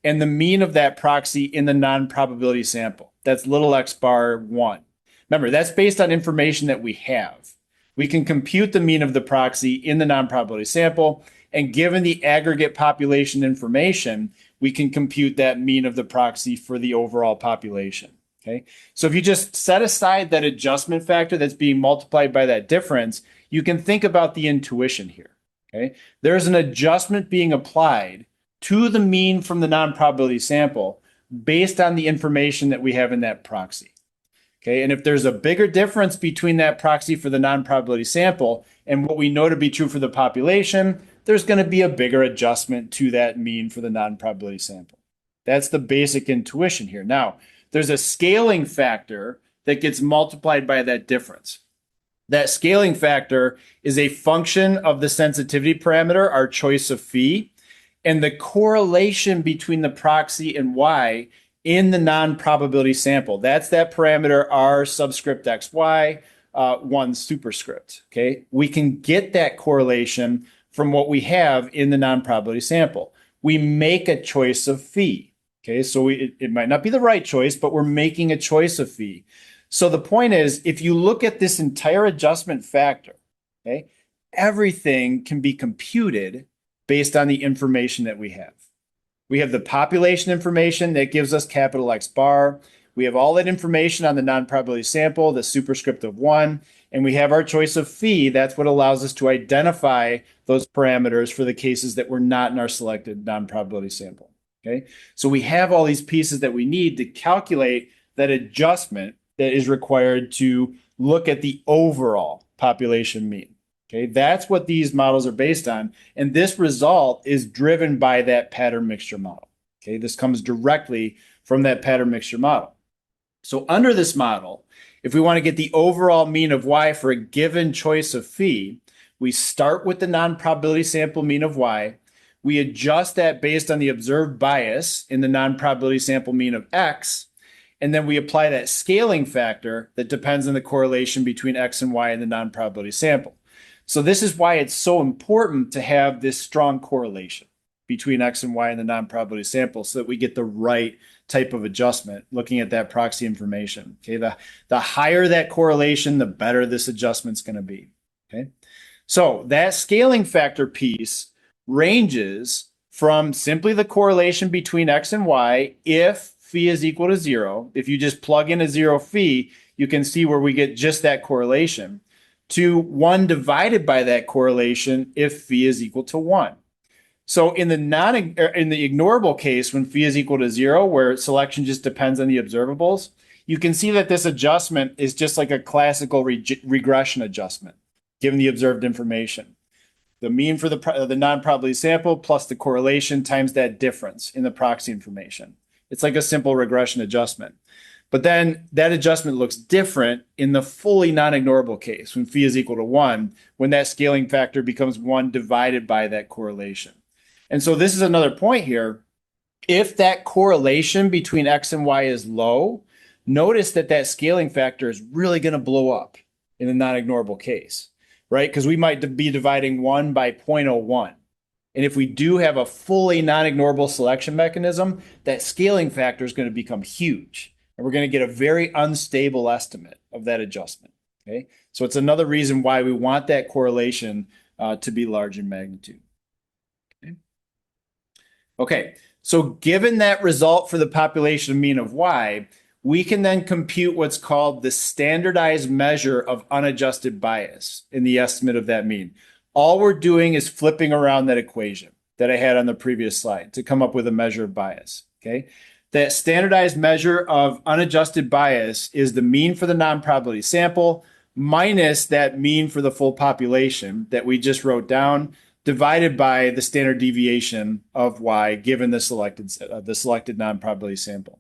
and the mean of that proxy in the non-probability sample, that's little x bar 1. Remember, that's based on information that we have. We can compute the mean of the proxy in the non-probability sample, and given the aggregate population information, we can compute that mean of the proxy for the overall population. Okay, so if you just set aside that adjustment factor that's being multiplied by that difference, you can think about the intuition here. Okay, there's an adjustment being applied to the mean from the non-probability sample based on the information that we have in that proxy. Okay, and if there's a bigger difference between that proxy for the non-probability sample and what we know to be true for the population, there's going to be a bigger adjustment to that mean for the non-probability sample. That's the basic intuition here. Now, there's a scaling factor that gets multiplied by that difference. That scaling factor is a function of the sensitivity parameter, our choice of phi, and the correlation between the proxy and y in the non-probability sample. That's that parameter r subscript xy, 1 superscript. Okay, we can get that correlation from what we have in the non-probability sample. We make a choice of phi. Okay, so it might not be the right choice, but we're making a choice of phi. So the point is, if you look at this entire adjustment factor, okay, everything can be computed based on the information that we have. We have the population information that gives us capital X bar. We have all that information on the non-probability sample, the superscript of 1, and we have our choice of phi. That's what allows us to identify those parameters for the cases that were not in our selected non-probability sample. Okay, so we have all these pieces that we need to calculate that adjustment that is required to look at the overall population mean. Okay, that's what these models are based on. And this result is driven by that pattern mixture model. Okay, this comes directly from that pattern mixture model. So under this model, if we want to get the overall mean of y for a given choice of phi, we start with the non-probability sample mean of y. We adjust that based on the observed bias in the non-probability sample mean of x. And then we apply that scaling factor that depends on the correlation between x and y in the non-probability sample. So this is why it's so important to have this strong correlation between x and y in the non-probability sample so that we get the right type of adjustment looking at that proxy information. Okay, the higher that correlation, the better this adjustment's going to be. Okay, so that scaling factor piece ranges from simply the correlation between x and y if phi is equal to 0. If you just plug in a 0 phi, you can see where we get just that correlation, to 1 divided by that correlation if phi is equal to 1. So in the ignorable case, when phi is equal to 0, where selection just depends on the observables, you can see that this adjustment is just like a classical regression adjustment, given the observed information. The mean for the non-probability sample plus the correlation times that difference in the proxy information. It's like a simple regression adjustment. But then that adjustment looks different in the fully non-ignorable case, when phi is equal to 1, when that scaling factor becomes 1 divided by that correlation. And so this is another point here. If that correlation between x and y is low, notice that that scaling factor is really going to blow up in the non-ignorable case, right? Because we might be dividing 1 by 0.01. And if we do have a fully non-ignorable selection mechanism, that scaling factor is going to become huge. And we're going to get a very unstable estimate of that adjustment. Okay, so it's another reason why we want that correlation to be large in magnitude. Okay, so given that result for the population mean of y, we can then compute what's called the standardized measure of unadjusted bias in the estimate of that mean. All we're doing is flipping around that equation that I had on the previous slide to come up with a measure of bias. Okay, that standardized measure of unadjusted bias is the mean for the non-probability sample minus that mean for the full population that we just wrote down, divided by the standard deviation of y given the selected non-probability sample.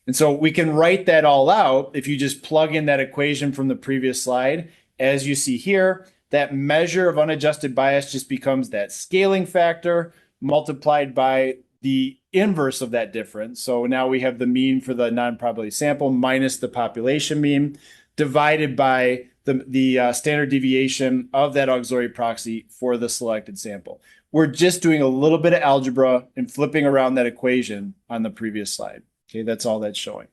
And so we can write that all out if you just plug in that equation from the previous slide. As you see here, that measure of unadjusted bias just becomes that scaling factor multiplied by the inverse of that difference. So now we have the mean for the non-probability sample minus the population mean divided by the standard deviation of that auxiliary proxy for the selected sample. We're just doing a little bit of algebra and flipping around that equation on the previous slide. Okay, that's all that's showing.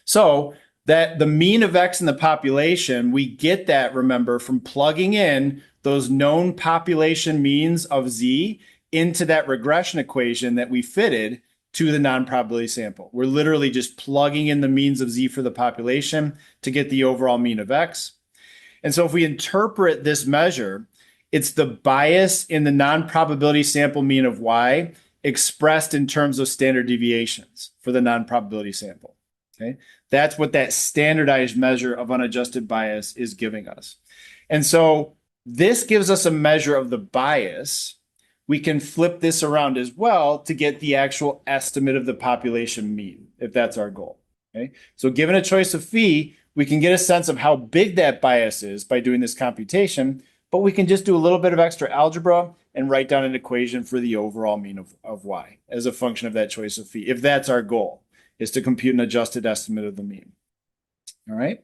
So that the mean of x in the population, we get that, remember, from plugging in those known population means of z into that regression equation that we fitted to the non-probability sample. We're literally just plugging in the means of z for the population to get the overall mean of x. And so if we interpret this measure, it's the bias in the non-probability sample mean of y expressed in terms of standard deviations for the non-probability sample. Okay, That's what that standardized measure of unadjusted bias is giving us. And so this gives us a measure of the bias. We can flip this around as well to get the actual estimate of the population mean, if that's our goal. Okay. So given a choice of phi, we can get a sense of how big that bias is by doing this computation, but we can just do a little bit of extra algebra and write down an equation for the overall mean of y as a function of that choice of phi, if that's our goal, is to compute an adjusted estimate of the mean. All right.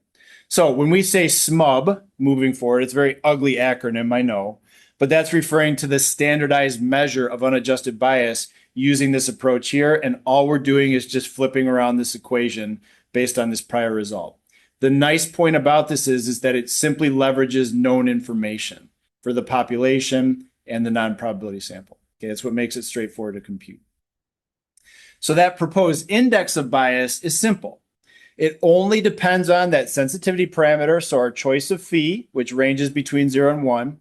So when we say SMUB moving forward, it's a very ugly acronym, I know, but that's referring to the standardized measure of unadjusted bias using this approach here. And all we're doing is just flipping around this equation based on this prior result. The nice point about this is that it simply leverages known information for the population and the non-probability sample. Okay, that's what makes it straightforward to compute. So that proposed index of bias is simple. It only depends on that sensitivity parameter, so our choice of phi, which ranges between 0 and 1,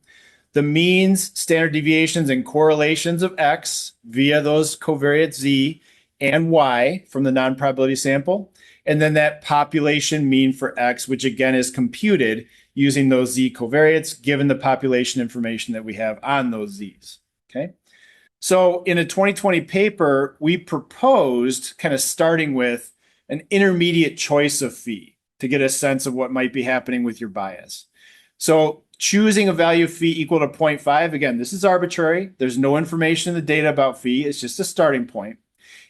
the means, standard deviations, and correlations of x via those covariates z and y from the non-probability sample, and then that population mean for x, which again is computed using those z covariates given the population information that we have on those z's. Okay. So in a 2020 paper, we proposed kind of starting with an intermediate choice of phi to get a sense of what might be happening with your bias. So choosing a value of phi equal to 0.5, again, this is arbitrary. There's no information in the data about phi. It's just a starting point.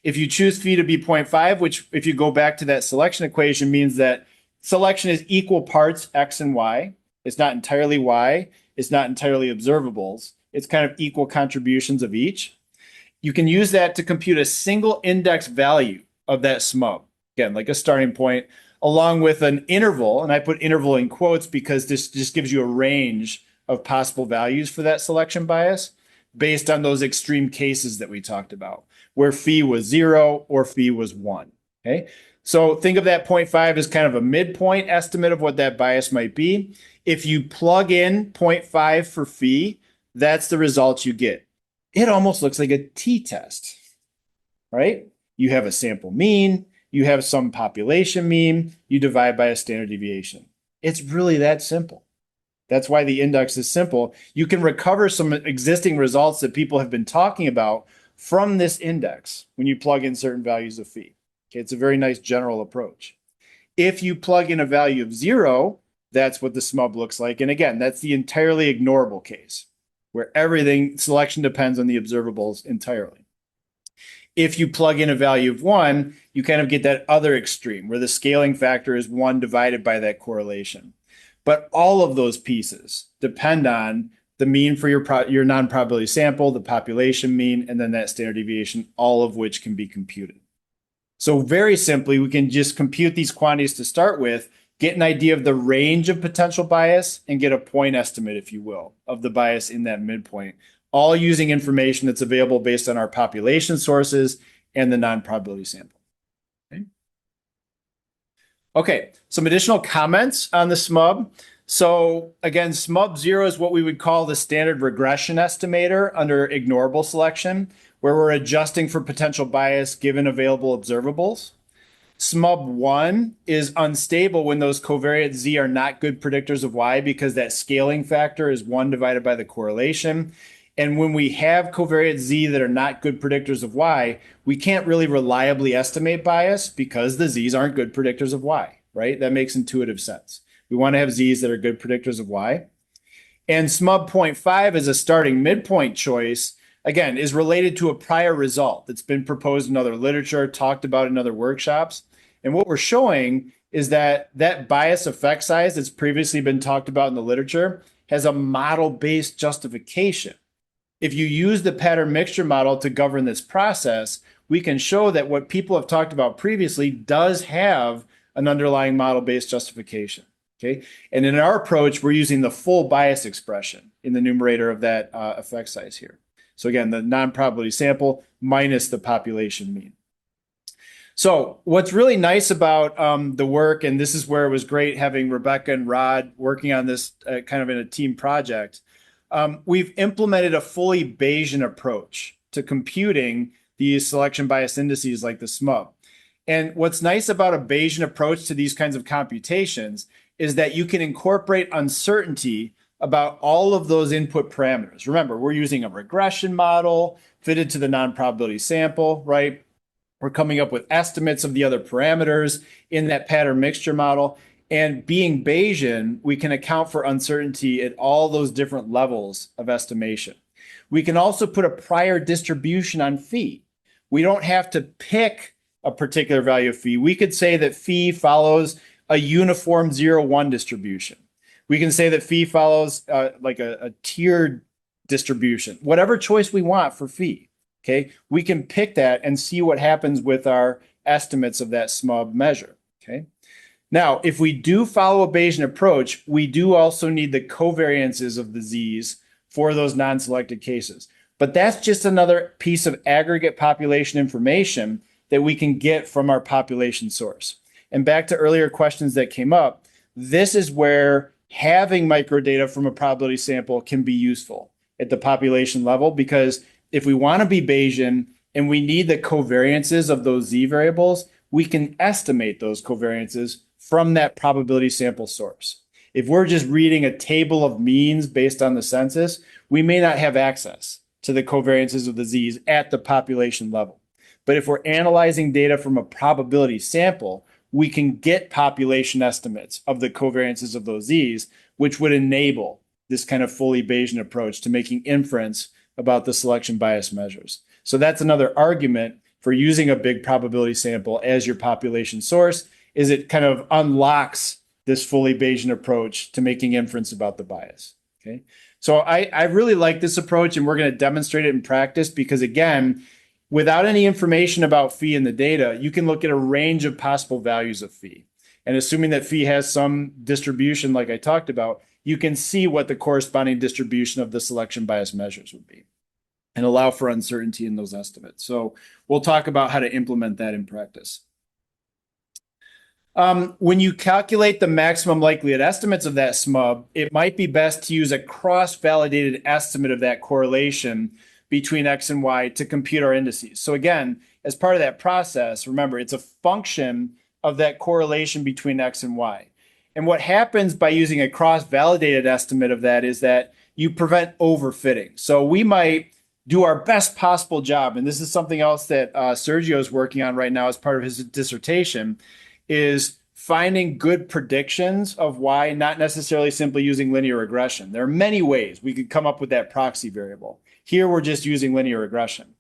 If you choose phi to be 0.5, which if you go back to that selection equation means that selection is equal parts x and y. It's not entirely y. It's not entirely observables. It's kind of equal contributions of each. You can use that to compute a single index value of that SMUB. Again, like a starting point, along with an interval, and I put interval in quotes because this just gives you a range of possible values for that selection bias based on those extreme cases that we talked about, where phi was 0 or phi was 1. Okay, so think of that 0.5 as kind of a midpoint estimate of what that bias might be. If you plug in 0.5 for phi, that's the results you get. It almost looks like a t-test, right? You have a sample mean, you have some population mean, you divide by a standard deviation. It's really that simple. That's why the index is simple. You can recover some existing results that people have been talking about from this index when you plug in certain values of phi. Okay, it's a very nice general approach. If you plug in a value of 0, that's what the SMUB looks like. And again, that's the entirely ignorable case, where everything, selection depends on the observables entirely. If you plug in a value of 1, you kind of get that other extreme where the scaling factor is 1 divided by that correlation. But all of those pieces depend on the mean for your non-probability sample, the population mean, and then that standard deviation, all of which can be computed. So very simply, we can just compute these quantities to start with, get an idea of the range of potential bias, and get a point estimate, if you will, of the bias in that midpoint, all using information that's available based on our population sources and the non-probability sample. Okay, some additional comments on the SMUB. So again, SMUB 0 is what we would call the standard regression estimator under ignorable selection, where we're adjusting for potential bias given available observables. SMUB 1 is unstable when those covariates Z are not good predictors of Y because that scaling factor is 1 divided by the correlation. And when we have covariates Z that are not good predictors of Y, we can't really reliably estimate bias because the Z's aren't good predictors of Y, right? That makes intuitive sense. We want to have Z's that are good predictors of Y. And SMUB 0.5 as a starting midpoint choice, again, is related to a prior result that's been proposed in other literature, talked about in other workshops. And what we're showing is that that bias effect size that's previously been talked about in the literature has a model-based justification. If you use the pattern mixture model to govern this process, we can show that what people have talked about previously does have an underlying model-based justification. Okay, and in our approach, we're using the full bias expression in the numerator of that effect size here. So again, the non-probability sample minus the population mean. So what's really nice about the work, and this is where it was great having Rebecca and Rod working on this kind of in a team project, we've implemented a fully Bayesian approach to computing these selection bias indices like the SMUB. And what's nice about a Bayesian approach to these kinds of computations is that you can incorporate uncertainty about all of those input parameters. Remember, we're using a regression model fitted to the non-probability sample, right? We're coming up with estimates of the other parameters in that pattern mixture model. And being Bayesian, we can account for uncertainty at all those different levels of estimation. We can also put a prior distribution on phi. We don't have to pick a particular value of phi. We could say that phi follows a uniform 0-1 distribution. We can say that phi follows like a tiered distribution, whatever choice we want for phi. Okay, we can pick that and see what happens with our estimates of that SMUB measure. Okay, now if we do follow a Bayesian approach, we do also need the covariances of the z's for those non-selected cases. But that's just another piece of aggregate population information that we can get from our population source. And back to earlier questions that came up, this is where having microdata from a probability sample can be useful at the population level, because if we want to be Bayesian and we need the covariances of those z variables, we can estimate those covariances from that probability sample source. If we're just reading a table of means based on the census, we may not have access to the covariances of the z's at the population level. But if we're analyzing data from a probability sample, we can get population estimates of the covariances of those z's, which would enable this kind of fully Bayesian approach to making inference about the selection bias measures. So that's another argument for using a big probability sample as your population source, is it kind of unlocks this fully Bayesian approach to making inference about the bias. Okay, so I really like this approach, and we're going to demonstrate it in practice because, again, without any information about phi in the data, you can look at a range of possible values of phi. And assuming that phi has some distribution like I talked about, you can see what the corresponding distribution of the selection bias measures would be and allow for uncertainty in those estimates. So we'll talk about how to implement that in practice. When you calculate the maximum likelihood estimates of that SMUB, it might be best to use a cross-validated estimate of that correlation between X and Y to compute our indices. So again, as part of that process, remember, it's a function of that correlation between X and Y. And what happens by using a cross-validated estimate of that is that you prevent overfitting. So we might do our best possible job, and this is something else that Sergio is working on right now as part of his dissertation, is finding good predictions of Y, not necessarily simply using linear regression. There are many ways we could come up with that proxy variable. Here, we're just using linear regression.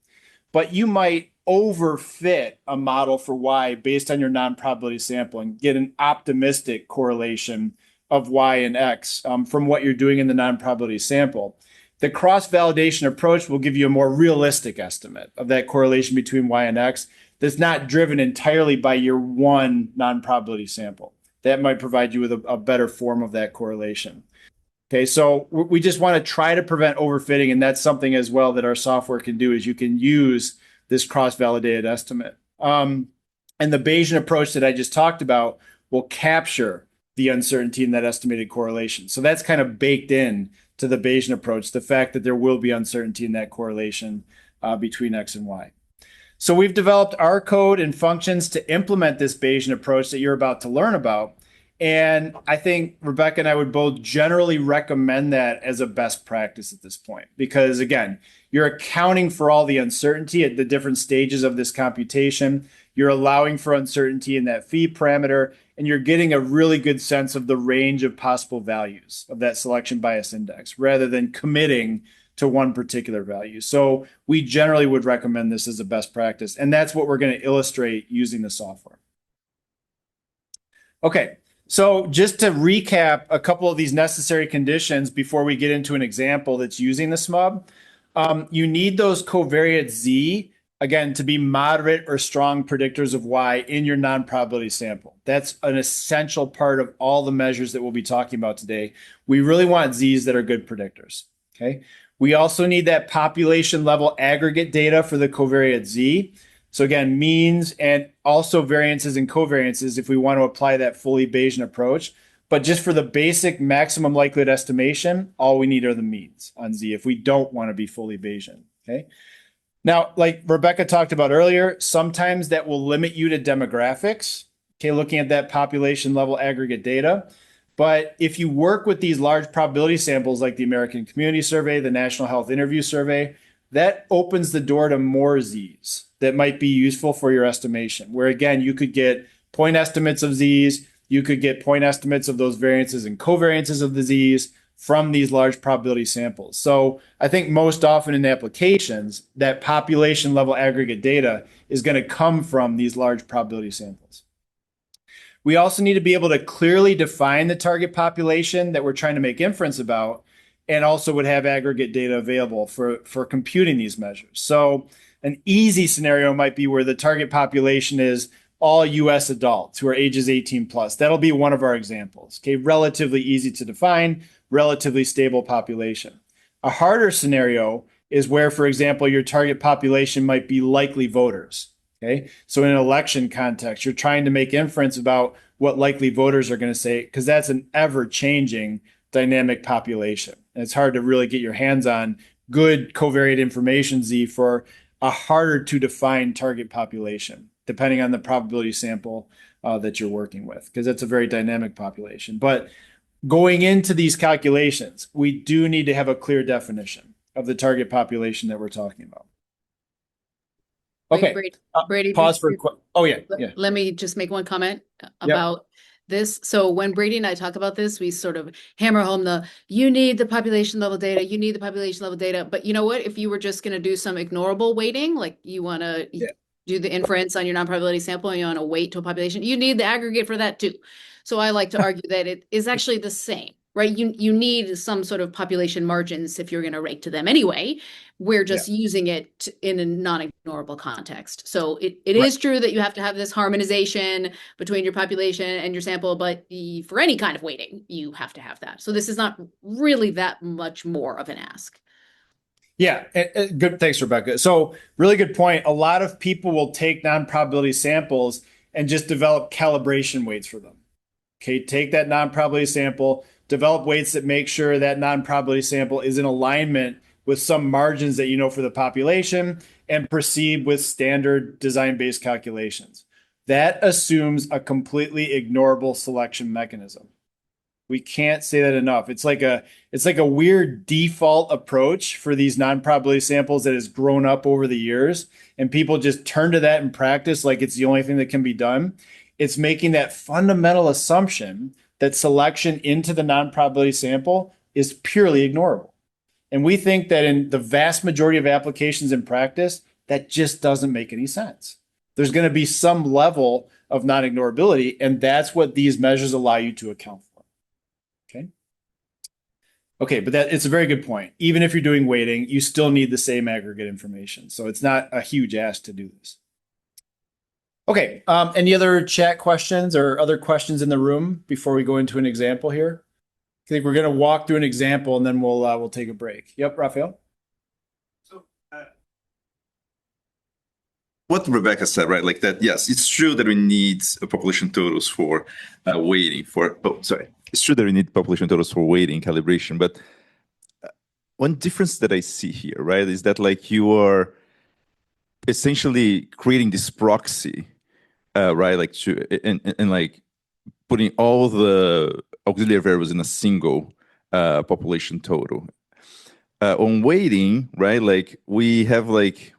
But you might overfit a model for Y based on your non-probability sample and get an optimistic correlation of Y and X from what you're doing in the non-probability sample. The cross-validation approach will give you a more realistic estimate of that correlation between Y and X that's not driven entirely by your one non-probability sample. That might provide you with a better form of that correlation. Okay, so we just want to try to prevent overfitting, and that's something as well that our software can do, is you can use this cross-validated estimate. And the Bayesian approach that I just talked about will capture the uncertainty in that estimated correlation. So that's kind of baked in to the Bayesian approach, the fact that there will be uncertainty in that correlation between X and Y. So we've developed our code and functions to implement this Bayesian approach that you're about to learn about. And I think Rebecca and I would both generally recommend that as a best practice at this point, because again, you're accounting for all the uncertainty at the different stages of this computation. You're allowing for uncertainty in that phi parameter, and you're getting a really good sense of the range of possible values of that selection bias index rather than committing to one particular value. So we generally would recommend this as a best practice. And that's what we're going to illustrate using the software. Okay. So just to recap a couple of these necessary conditions before we get into an example that's using the SMUB, you need those covariate Z, again, to be moderate or strong predictors of Y in your non-probability sample. That's an essential part of all the measures that we'll be talking about today. We really want Z's that are good predictors, okay? We also need that population level aggregate data for the covariate Z. So again, means and also variances and covariances if we want to apply that fully Bayesian approach. But just for the basic maximum likelihood estimation, all we need are the means on Z if we don't want to be fully Bayesian, okay? Now, like Rebecca talked about earlier, sometimes that will limit you to demographics, okay, looking at that population level aggregate data. But if you work with these large probability samples like the American Community Survey, the National Health Interview Survey, that opens the door to more Z's that might be useful for your estimation, where again, you could get point estimates of Z's, you could get point estimates of those variances and covariances of the Z's from these large probability samples. So I think most often in applications, that population level aggregate data is going to come from these large probability samples. We also need to be able to clearly define the target population that we're trying to make inference about, and also would have aggregate data available for computing these measures. So an easy scenario might be where the target population is all US adults who are ages 18 plus. That'll be one of our examples. Okay, relatively easy to define, relatively stable population. A harder scenario is where, for example, your target population might be likely voters. Okay, so in an election context, you're trying to make inference about what likely voters are going to say, because that's an ever-changing dynamic population. And it's hard to really get your hands on good covariate information Z for a harder to define target population, depending on the probability sample that you're working with, because it's a very dynamic population. But going into these calculations, we do need to have a clear definition of the target population that we're talking about. Okay.
Brady,
pause for. Oh yeah.
Let me just make one comment about this. So when Brady and I talk about this, we sort of hammer home you need the population level data, you need the population level data. But you know what? If you were just going to do some ignorable weighting, like you want to do the inference on your non-probability sample and you want to weight to a population, you need the aggregate for that too. So I like to argue that it is actually the same, right? You need some sort of population margins if you're going to rate to them anyway. We're just using it in a non-ignorable context. So it is true that you have to have this harmonization between your population and your sample, but for any kind of weighting, you have to have that. So this is not really that much more of an ask.
Yeah, good. Thanks, Rebecca. So really good point. A lot of people will take non-probability samples and just develop calibration weights for them. Okay, take that non-probability sample, develop weights that make sure that non-probability sample is in alignment with some margins that you know for the population, and proceed with standard design-based calculations. That assumes a completely ignorable selection mechanism. We can't say that enough. It's like a weird default approach for these non-probability samples that has grown up over the years, and people just turn to that in practice like it's the only thing that can be done. It's making that fundamental assumption that selection into the non-probability sample is purely ignorable. And we think that in the vast majority of applications in practice, that just doesn't make any sense. There's going to be some level of non-ignorability, and that's what these measures allow you to account for. Okay, but it's a very good point. Even if you're doing weighting, you still need the same aggregate information. So it's not a huge ask to do this. Okay, any other chat questions or other questions in the room before we go into an example here? I think we're going to walk through an example and then we'll take a break. Yep, Raphael.
So what Rebecca said, right? Like that, yes, it's true that we need population totals for weighting for. Oh, sorry. It's true that we need population totals for weighting calibration, but one difference that I see here, right, is that like you are essentially creating this proxy, right, like and like putting all the auxiliary variables in a single population total. On weighting, right, like we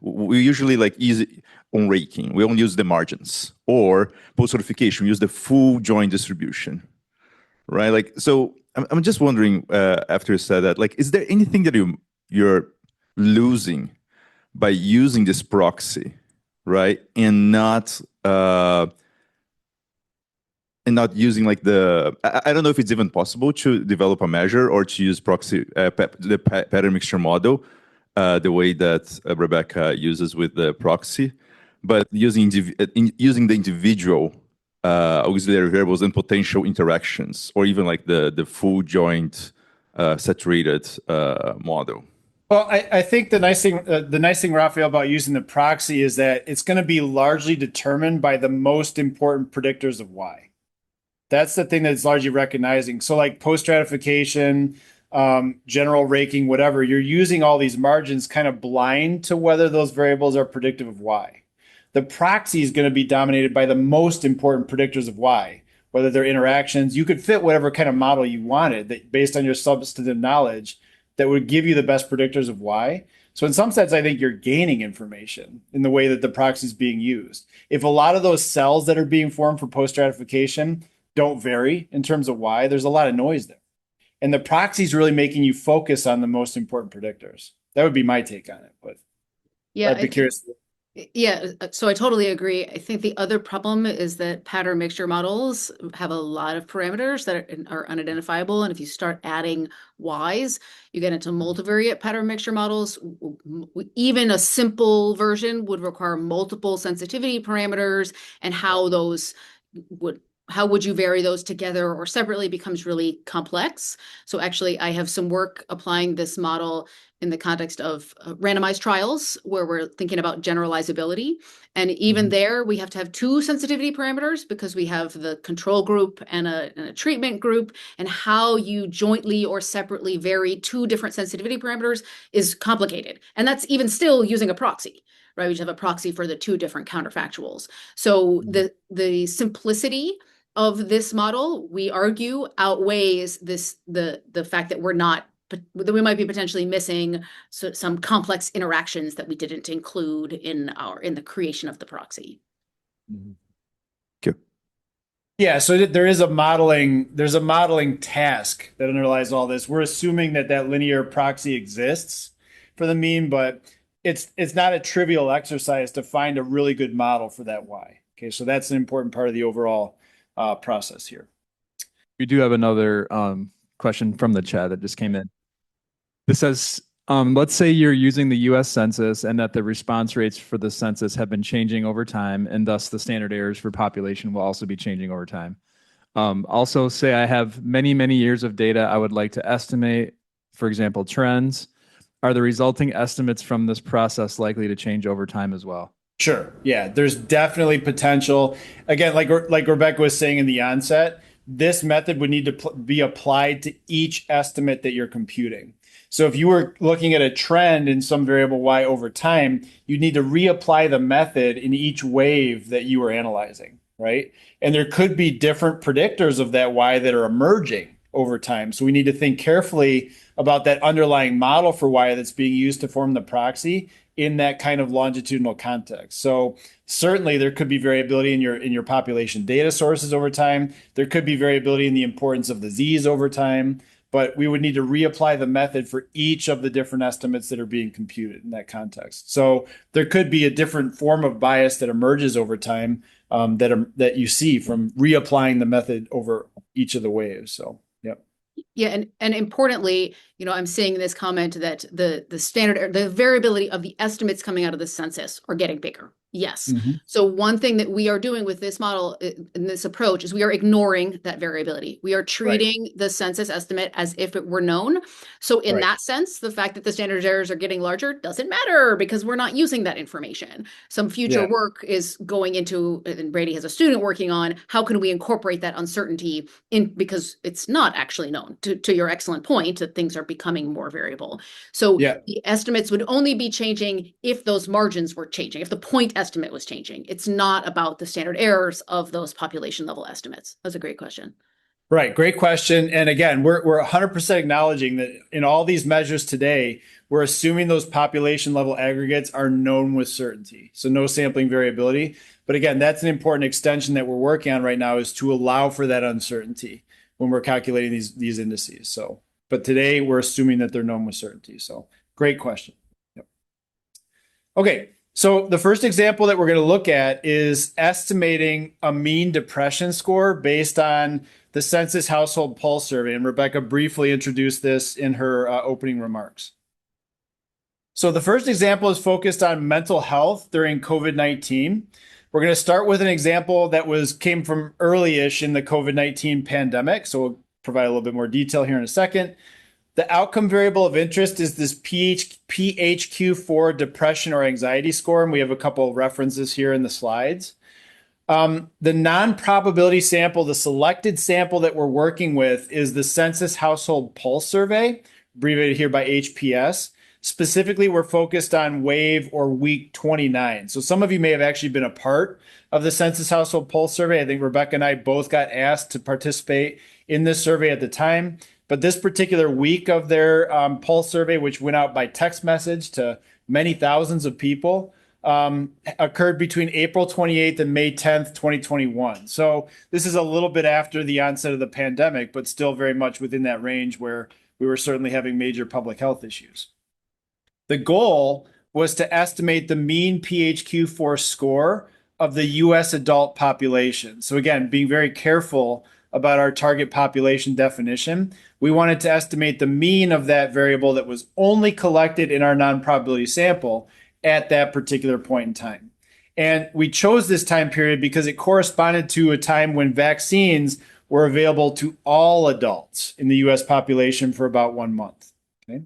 usually like use it on raking. We only use the margins, or post-certification, we use the full joint distribution, right? Like, so I'm just wondering, after you said that, like, is there anything that you're losing by using this proxy, right, and not using like I don't know if it's even possible to develop a measure or to use proxy, the pattern mixture model, the way that Rebecca uses with the proxy, but using the individual auxiliary variables and potential interactions, or even like the full joint saturated model.
Well, I think the nice thing, Raphael, about using the proxy is that it's going to be largely determined by the most important predictors of Y. That's the thing that's largely recognizing. So like post-stratification, general raking, whatever, you're using all these margins kind of blind to whether those variables are predictive of Y. The proxy is going to be dominated by the most important predictors of Y, whether they're interactions. You could fit whatever kind of model you wanted that based on your substantive knowledge that would give you the best predictors of Y. So in some sense, I think you're gaining information in the way that the proxy is being used. If a lot of those cells that are being formed for post-stratification don't vary in terms of Y, there's a lot of noise there. And the proxy is really making you focus on the most important predictors. That would be my take on it, but
Yeah,
I'd be curious.
Yeah, so I totally agree. I think the other problem is that pattern mixture models have a lot of parameters that are unidentifiable. And if you start adding Ys, you get into multivariate pattern mixture models. Even a simple version would require multiple sensitivity parameters, and how would you vary those together or separately becomes really complex. So actually, I have some work applying this model in the context of randomized trials where we're thinking about generalizability. And even there, we have to have two sensitivity parameters because we have the control group and a treatment group, and how you jointly or separately vary two different sensitivity parameters is complicated. And that's even still using a proxy, right? We just have a proxy for the two different counterfactuals. So the simplicity of this model, we argue, outweighs the fact that that we might be potentially missing some complex interactions that we didn't include in the creation of the proxy.
Okay.
Yeah, so there's a modeling task that underlies all this. We're assuming that linear proxy exists for the mean, but it's not a trivial exercise to find a really good model for that Y. Okay, so that's an important part of the overall process here.
We do have another question from the chat that just came in. This says, let's say you're using the US Census and that the response rates for the census have been changing over time, and thus the standard errors for population will also be changing over time. Also, say I have many, many years of data I would like to estimate, for example, trends. Are the resulting estimates from this process likely to change over time as well?
Sure. Yeah, there's definitely potential. Again, like Rebecca was saying in the onset, this method would need to be applied to each estimate that you're computing. So if you were looking at a trend in some variable Y over time, you'd need to reapply the method in each wave that you were analyzing, right? And there could be different predictors of that Y that are emerging over time. So we need to think carefully about that underlying model for Y that's being used to form the proxy in that kind of longitudinal context. So certainly there could be variability in your population data sources over time. There could be variability in the importance of the Z's over time, but we would need to reapply the method for each of the different estimates that are being computed in that context. So there could be a different form of bias that emerges over time that you see from reapplying the method over each of the waves. So, yep.
Yeah, and importantly, I'm seeing in this comment that the variability of the estimates coming out of the census are getting bigger. Yes. So one thing that we are doing with this model in this approach is we are ignoring that variability. We are treating the census estimate as if it were known. So in that sense, the fact that the standard errors are getting larger doesn't matter because we're not using that information. Some future work is going into, and Brady has a student working on, how can we incorporate that uncertainty in, because it's not actually known, to your excellent point that things are becoming more variable. So the estimates would only be changing if those margins were changing, if the point estimate was changing. It's not about the standard errors of those population level estimates. That's a great question.
Right. Great question. And again, we're 100% acknowledging that in all these measures today, we're assuming those population level aggregates are known with certainty. So no sampling variability. But again, that's an important extension that we're working on right now, is to allow for that uncertainty when we're calculating these indices. So, but today we're assuming that they're known with certainty. So great question. Yep. Okay. So the first example that we're going to look at is estimating a mean depression score based on the Census Household Pulse Survey. And Rebecca briefly introduced this in her opening remarks. So the first example is focused on mental health during COVID-19. We're going to start with an example that came from early-ish in the COVID-19 pandemic. So we'll provide a little bit more detail here in a second. The outcome variable of interest is this PHQ-4 depression or anxiety score, and we have a couple of references here in the slides. The non-probability sample, the selected sample that we're working with is the Census Household Pulse Survey, abbreviated here by HPS. Specifically, we're focused on wave or week 29. So some of you may have actually been a part of the Census Household Pulse Survey. I think Rebecca and I both got asked to participate in this survey at the time. But this particular week of their pulse survey, which went out by text message to many thousands of people, occurred between April 28th and May 10th, 2021. So this is a little bit after the onset of the pandemic, but still very much within that range where we were certainly having major public health issues. The goal was to estimate the mean PHQ-4 score of the US adult population. So again, being very careful about our target population definition, we wanted to estimate the mean of that variable that was only collected in our non-probability sample at that particular point in time. And we chose this time period because it corresponded to a time when vaccines were available to all adults in the US population for about 1 month. Okay?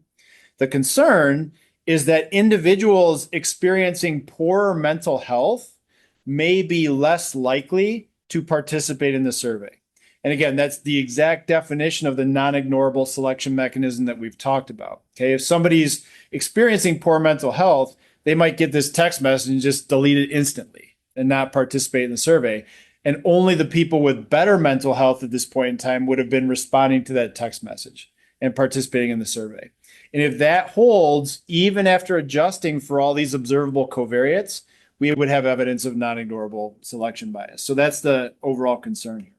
The concern is that individuals experiencing poorer mental health may be less likely to participate in the survey. And again, that's the exact definition of the non-ignorable selection mechanism that we've talked about. Okay, if somebody's experiencing poor mental health, they might get this text message and just delete it instantly and not participate in the survey. And only the people with better mental health at this point in time would have been responding to that text message and participating in the survey. And if that holds, even after adjusting for all these observable covariates, we would have evidence of non-ignorable selection bias. So that's the overall concern here.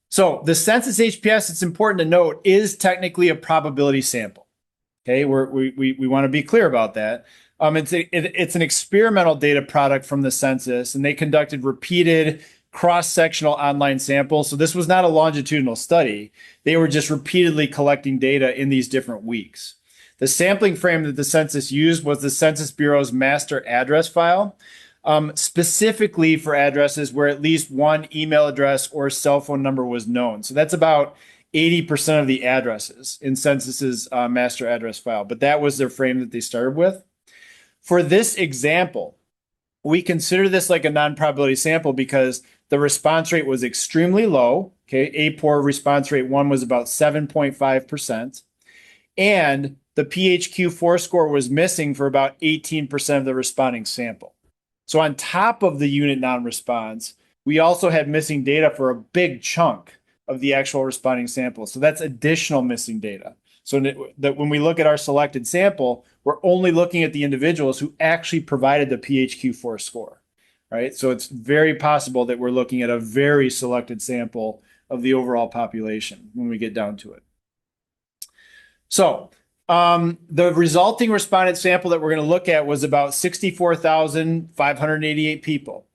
So the census HPS, it's important to note, is technically a probability sample. Okay, we want to be clear about that. It's an experimental data product from the census, and they conducted repeated cross-sectional online samples. So this was not a longitudinal study. They were just repeatedly collecting data in these different weeks. The sampling frame that the census used was the Census Bureau's master address file, specifically for addresses where at least one email address or cell phone number was known. So that's about 80% of the addresses in Census's master address file, but that was their frame that they started with. For this example, we consider this like a non-probability sample because the response rate was extremely low. Okay, APOR response rate 1 was about 7.5%, and the PHQ-4 score was missing for about 18% of the responding sample. So on top of the unit non-response, we also had missing data for a big chunk of the actual responding sample. So that's additional missing data. So that when we look at our selected sample, we're only looking at the individuals who actually provided the PHQ-4 score, right? So it's very possible that we're looking at a very selected sample of the overall population when we get down to it. So the resulting respondent sample that we're going to look at was about 64,588 people.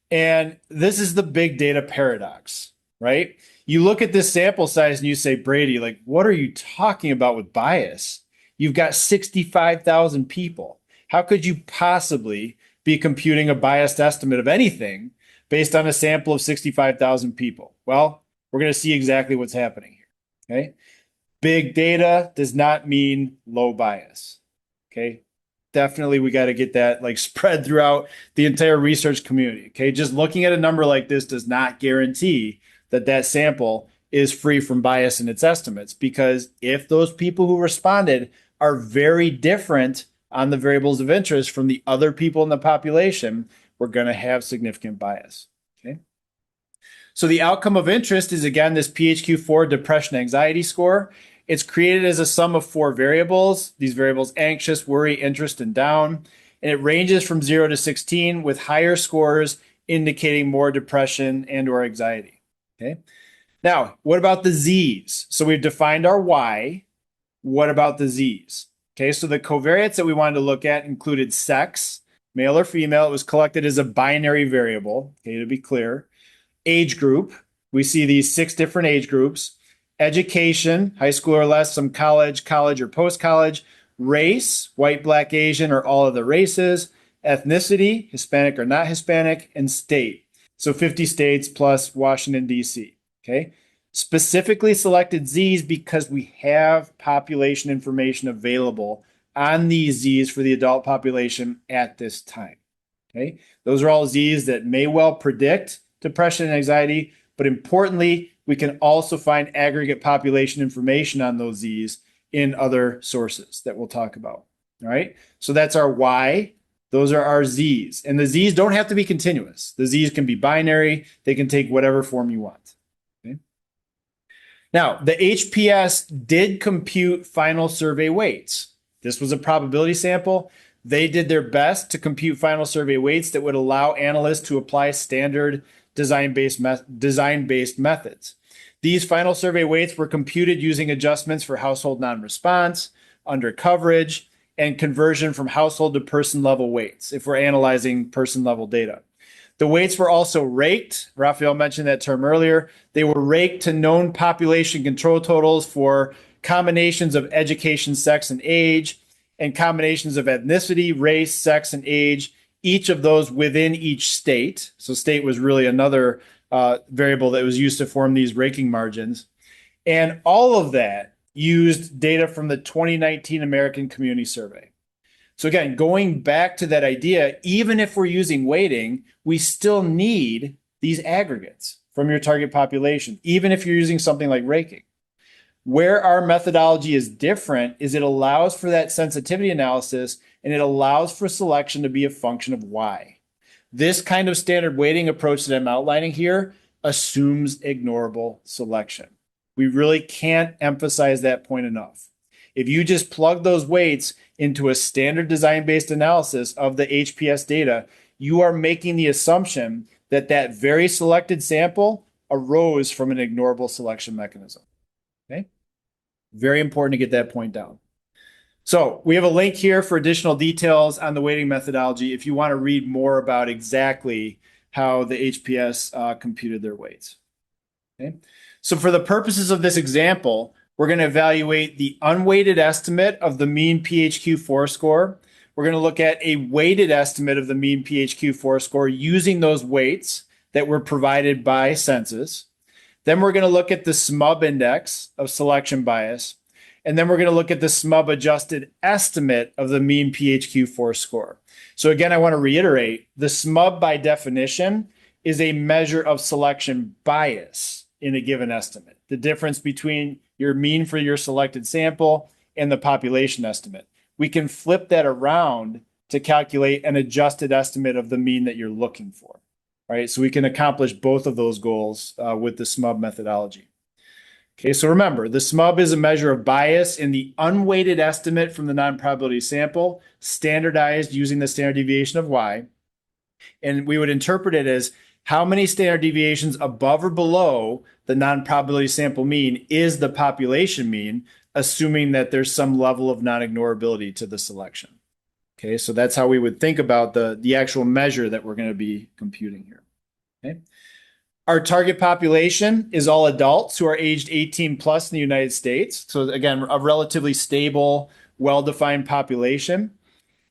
And this is the big data paradox, right? You look at this sample size and you say, Brady, like, what are you talking about with bias? You've got 65,000 people. How could you possibly be computing a biased estimate of anything based on a sample of 65,000 people? Well, we're going to see exactly what's happening here, okay? Big data does not mean low bias, okay? Definitely we got to get that like spread throughout the entire research community, okay? Just looking at a number like this does not guarantee that that sample is free from bias in its estimates, because if those people who responded are very different on the variables of interest from the other people in the population, we're going to have significant bias, okay? So the outcome of interest is, again, this PHQ-4 depression anxiety score. It's created as a sum of 4 variables. These variables: anxious, worry, interest, and down. And it ranges from 0 to 16, with higher scores indicating more depression and or anxiety. Okay. Now, what about the Z's? So we've defined our Y. What about the Z's? Okay, so the covariates that we wanted to look at included sex, male or female. It was collected as a binary variable, okay, to be clear. Age group, we see these 6 different age groups. Education, high school or less, some college, college or post-college. Race, white, black, Asian, or all of the races. Ethnicity, Hispanic or not Hispanic. And state. So 50 states plus Washington, D.C., okay? Specifically selected Z's because we have population information available on these Z's for the adult population at this time, Okay, those are all Z's that may well predict depression and anxiety, but importantly, we can also find aggregate population information on those Z's in other sources that we'll talk about. All right, so that's our Y. Those are our Z's, and the Z's don't have to be continuous. The Z's can be binary. They can take whatever form you want. Okay. Now, the HPS did compute final survey weights. This was a probability sample. They did their best to compute final survey weights that would allow analysts to apply standard design-based methods. These final survey weights were computed using adjustments for household non-response, under coverage, and conversion from household to person level weights if we're analyzing person level data. The weights were also raked. Raphael mentioned that term earlier. They were raked to known population control totals for combinations of education, sex, and age, and combinations of ethnicity, race, sex, and age, each of those within each state. So state was really another variable that was used to form these raking margins. And all of that used data from the 2019 American Community Survey. So again, going back to that idea, even if we're using weighting, we still need these aggregates from your target population, even if you're using something like raking. Where our methodology is different is it allows for that sensitivity analysis and it allows for selection to be a function of Y. This kind of standard weighting approach that I'm outlining here assumes ignorable selection. We really can't emphasize that point enough. If you just plug those weights into a standard design-based analysis of the HPS data, you are making the assumption that that very selected sample arose from an ignorable selection mechanism. Okay? Very important to get that point down. So we have a link here for additional details on the weighting methodology if you want to read more about exactly how the HPS computed their weights. Okay? So for the purposes of this example, we're going to evaluate the unweighted estimate of the mean PHQ-4 score. We're going to look at a weighted estimate of the mean PHQ-4 score using those weights that were provided by census. Then we're going to look at the SMUB index of selection bias. And then we're going to look at the SMUB adjusted estimate of the mean PHQ-4 score. So again, I want to reiterate, the SMUB by definition is a measure of selection bias in a given estimate. The difference between your mean for your selected sample and the population estimate. We can flip that around to calculate an adjusted estimate of the mean that you're looking for. Right? So we can accomplish both of those goals with the SMUB methodology. Okay, so remember, the SMUB is a measure of bias in the unweighted estimate from the non-probability sample, standardized using the standard deviation of Y. And we would interpret it as how many standard deviations above or below the non-probability sample mean is the population mean, assuming that there's some level of non-ignorability to the selection. Okay, so that's how we would think about the actual measure that we're going to be computing here. Okay. Our target population is all adults who are aged 18 plus in the United States. So again, a relatively stable, well-defined population.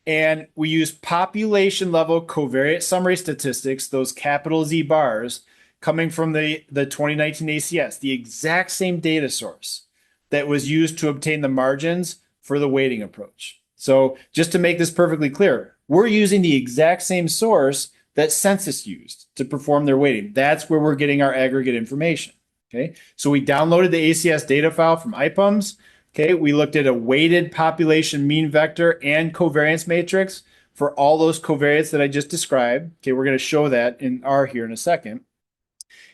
And we use population level covariate summary statistics, those capital Z bars, coming from the 2019 ACS, the exact same data source that was used to obtain the margins for the weighting approach. So just to make this perfectly clear, we're using the exact same source that census used to perform their weighting. That's where we're getting our aggregate information. Okay, so we downloaded the ACS data file from IPUMS. Okay, we looked at a weighted population mean vector and covariance matrix for all those covariates that I just described. Okay, we're going to show that in R here in a second.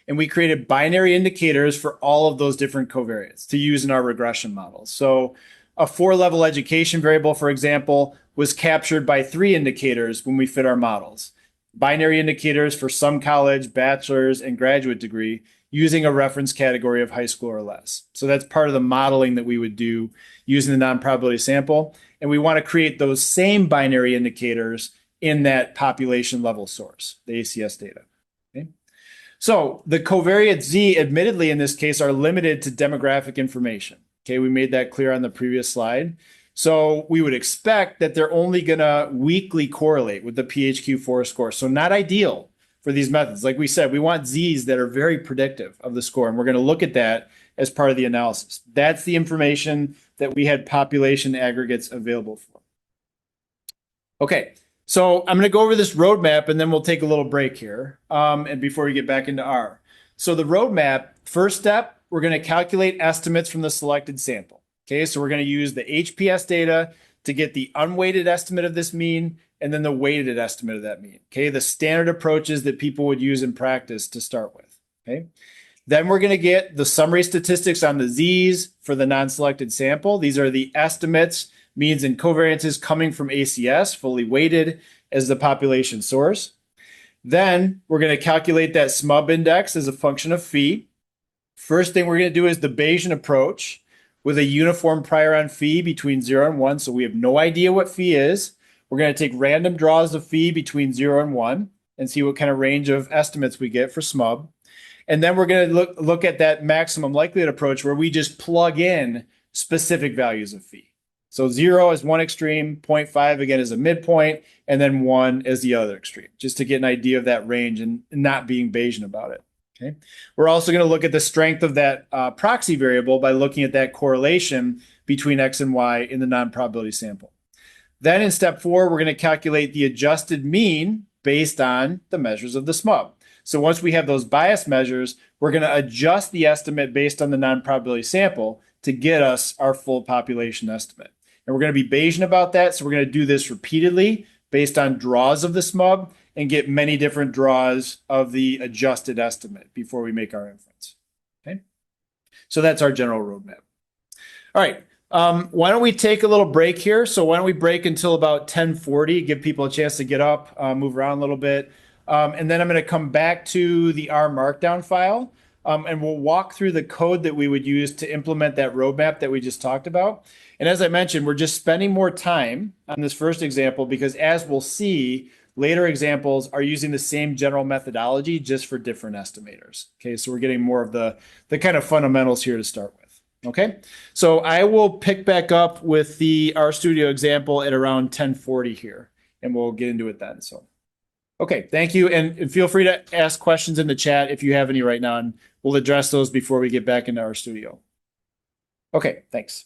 And we created binary indicators for all of those different covariates to use in our regression models. So a 4-level education variable, for example, was captured by 3 indicators when we fit our models. Binary indicators for some college, bachelor's, and graduate degree using a reference category of high school or less. So that's part of the modeling that we would do using the non-probability sample. And we want to create those same binary indicators in that population level source, the ACS data. Okay. So the covariate Z, admittedly in this case, are limited to demographic information. Okay, we made that clear on the previous slide. So we would expect that they're only going to weakly correlate with the PHQ-4 score. So not ideal for these methods. Like we said, we want Z's that are very predictive of the score, and we're going to look at that as part of the analysis. That's the information that we had population aggregates available for. Okay, So I'm going to go over this roadmap and then we'll take a little break here. And before we get back into R. So the roadmap, first step, we're going to calculate estimates from the selected sample. Okay, so we're going to use the HPS data to get the unweighted estimate of this mean and then the weighted estimate of that mean. Okay, the standard approaches that people would use in practice to start with. Okay, then we're going to get the summary statistics on the Z's for the non-selected sample. These are the estimates, means, and covariances coming from ACS, fully weighted as the population source. Then we're going to calculate that SMUB index as a function of phi. First thing we're going to do is the Bayesian approach with a uniform prior on phi between 0 and 1. So we have no idea what phi is. We're going to take random draws of phi between 0 and 1 and see what kind of range of estimates we get for SMUB. And then we're going to look at that maximum likelihood approach where we just plug in specific values of phi. So 0 is one extreme, 0.5 again is a midpoint, and then 1 is the other extreme, just to get an idea of that range and not being Bayesian about it. Okay. We're also going to look at the strength of that proxy variable by looking at that correlation between X and Y in the non-probability sample. Then in step 4, we're going to calculate the adjusted mean based on the measures of the SMUB. So once we have those bias measures, we're going to adjust the estimate based on the non-probability sample to get us our full population estimate. And we're going to be Bayesian about that. So we're going to do this repeatedly based on draws of the SMUB and get many different draws of the adjusted estimate before we make our inference. Okay. So that's our general roadmap. All right. Why don't we take a little break here? So why don't we break until about 10:40, give people a chance to get up, move around a little bit. And then I'm going to come back to the R Markdown file. And we'll walk through the code that we would use to implement that roadmap that we just talked about. And as I mentioned, we're just spending more time on this first example because as we'll see, later examples are using the same general methodology just for different estimators. Okay, so we're getting more of the kind of fundamentals here to start with. Okay, so I will pick back up with the RStudio example at around 10:40 here, and we'll get into it then. So. Okay, thank you. And feel free to ask questions in the chat if you have any right now, and we'll address those before we get back into RStudio. Okay, thanks.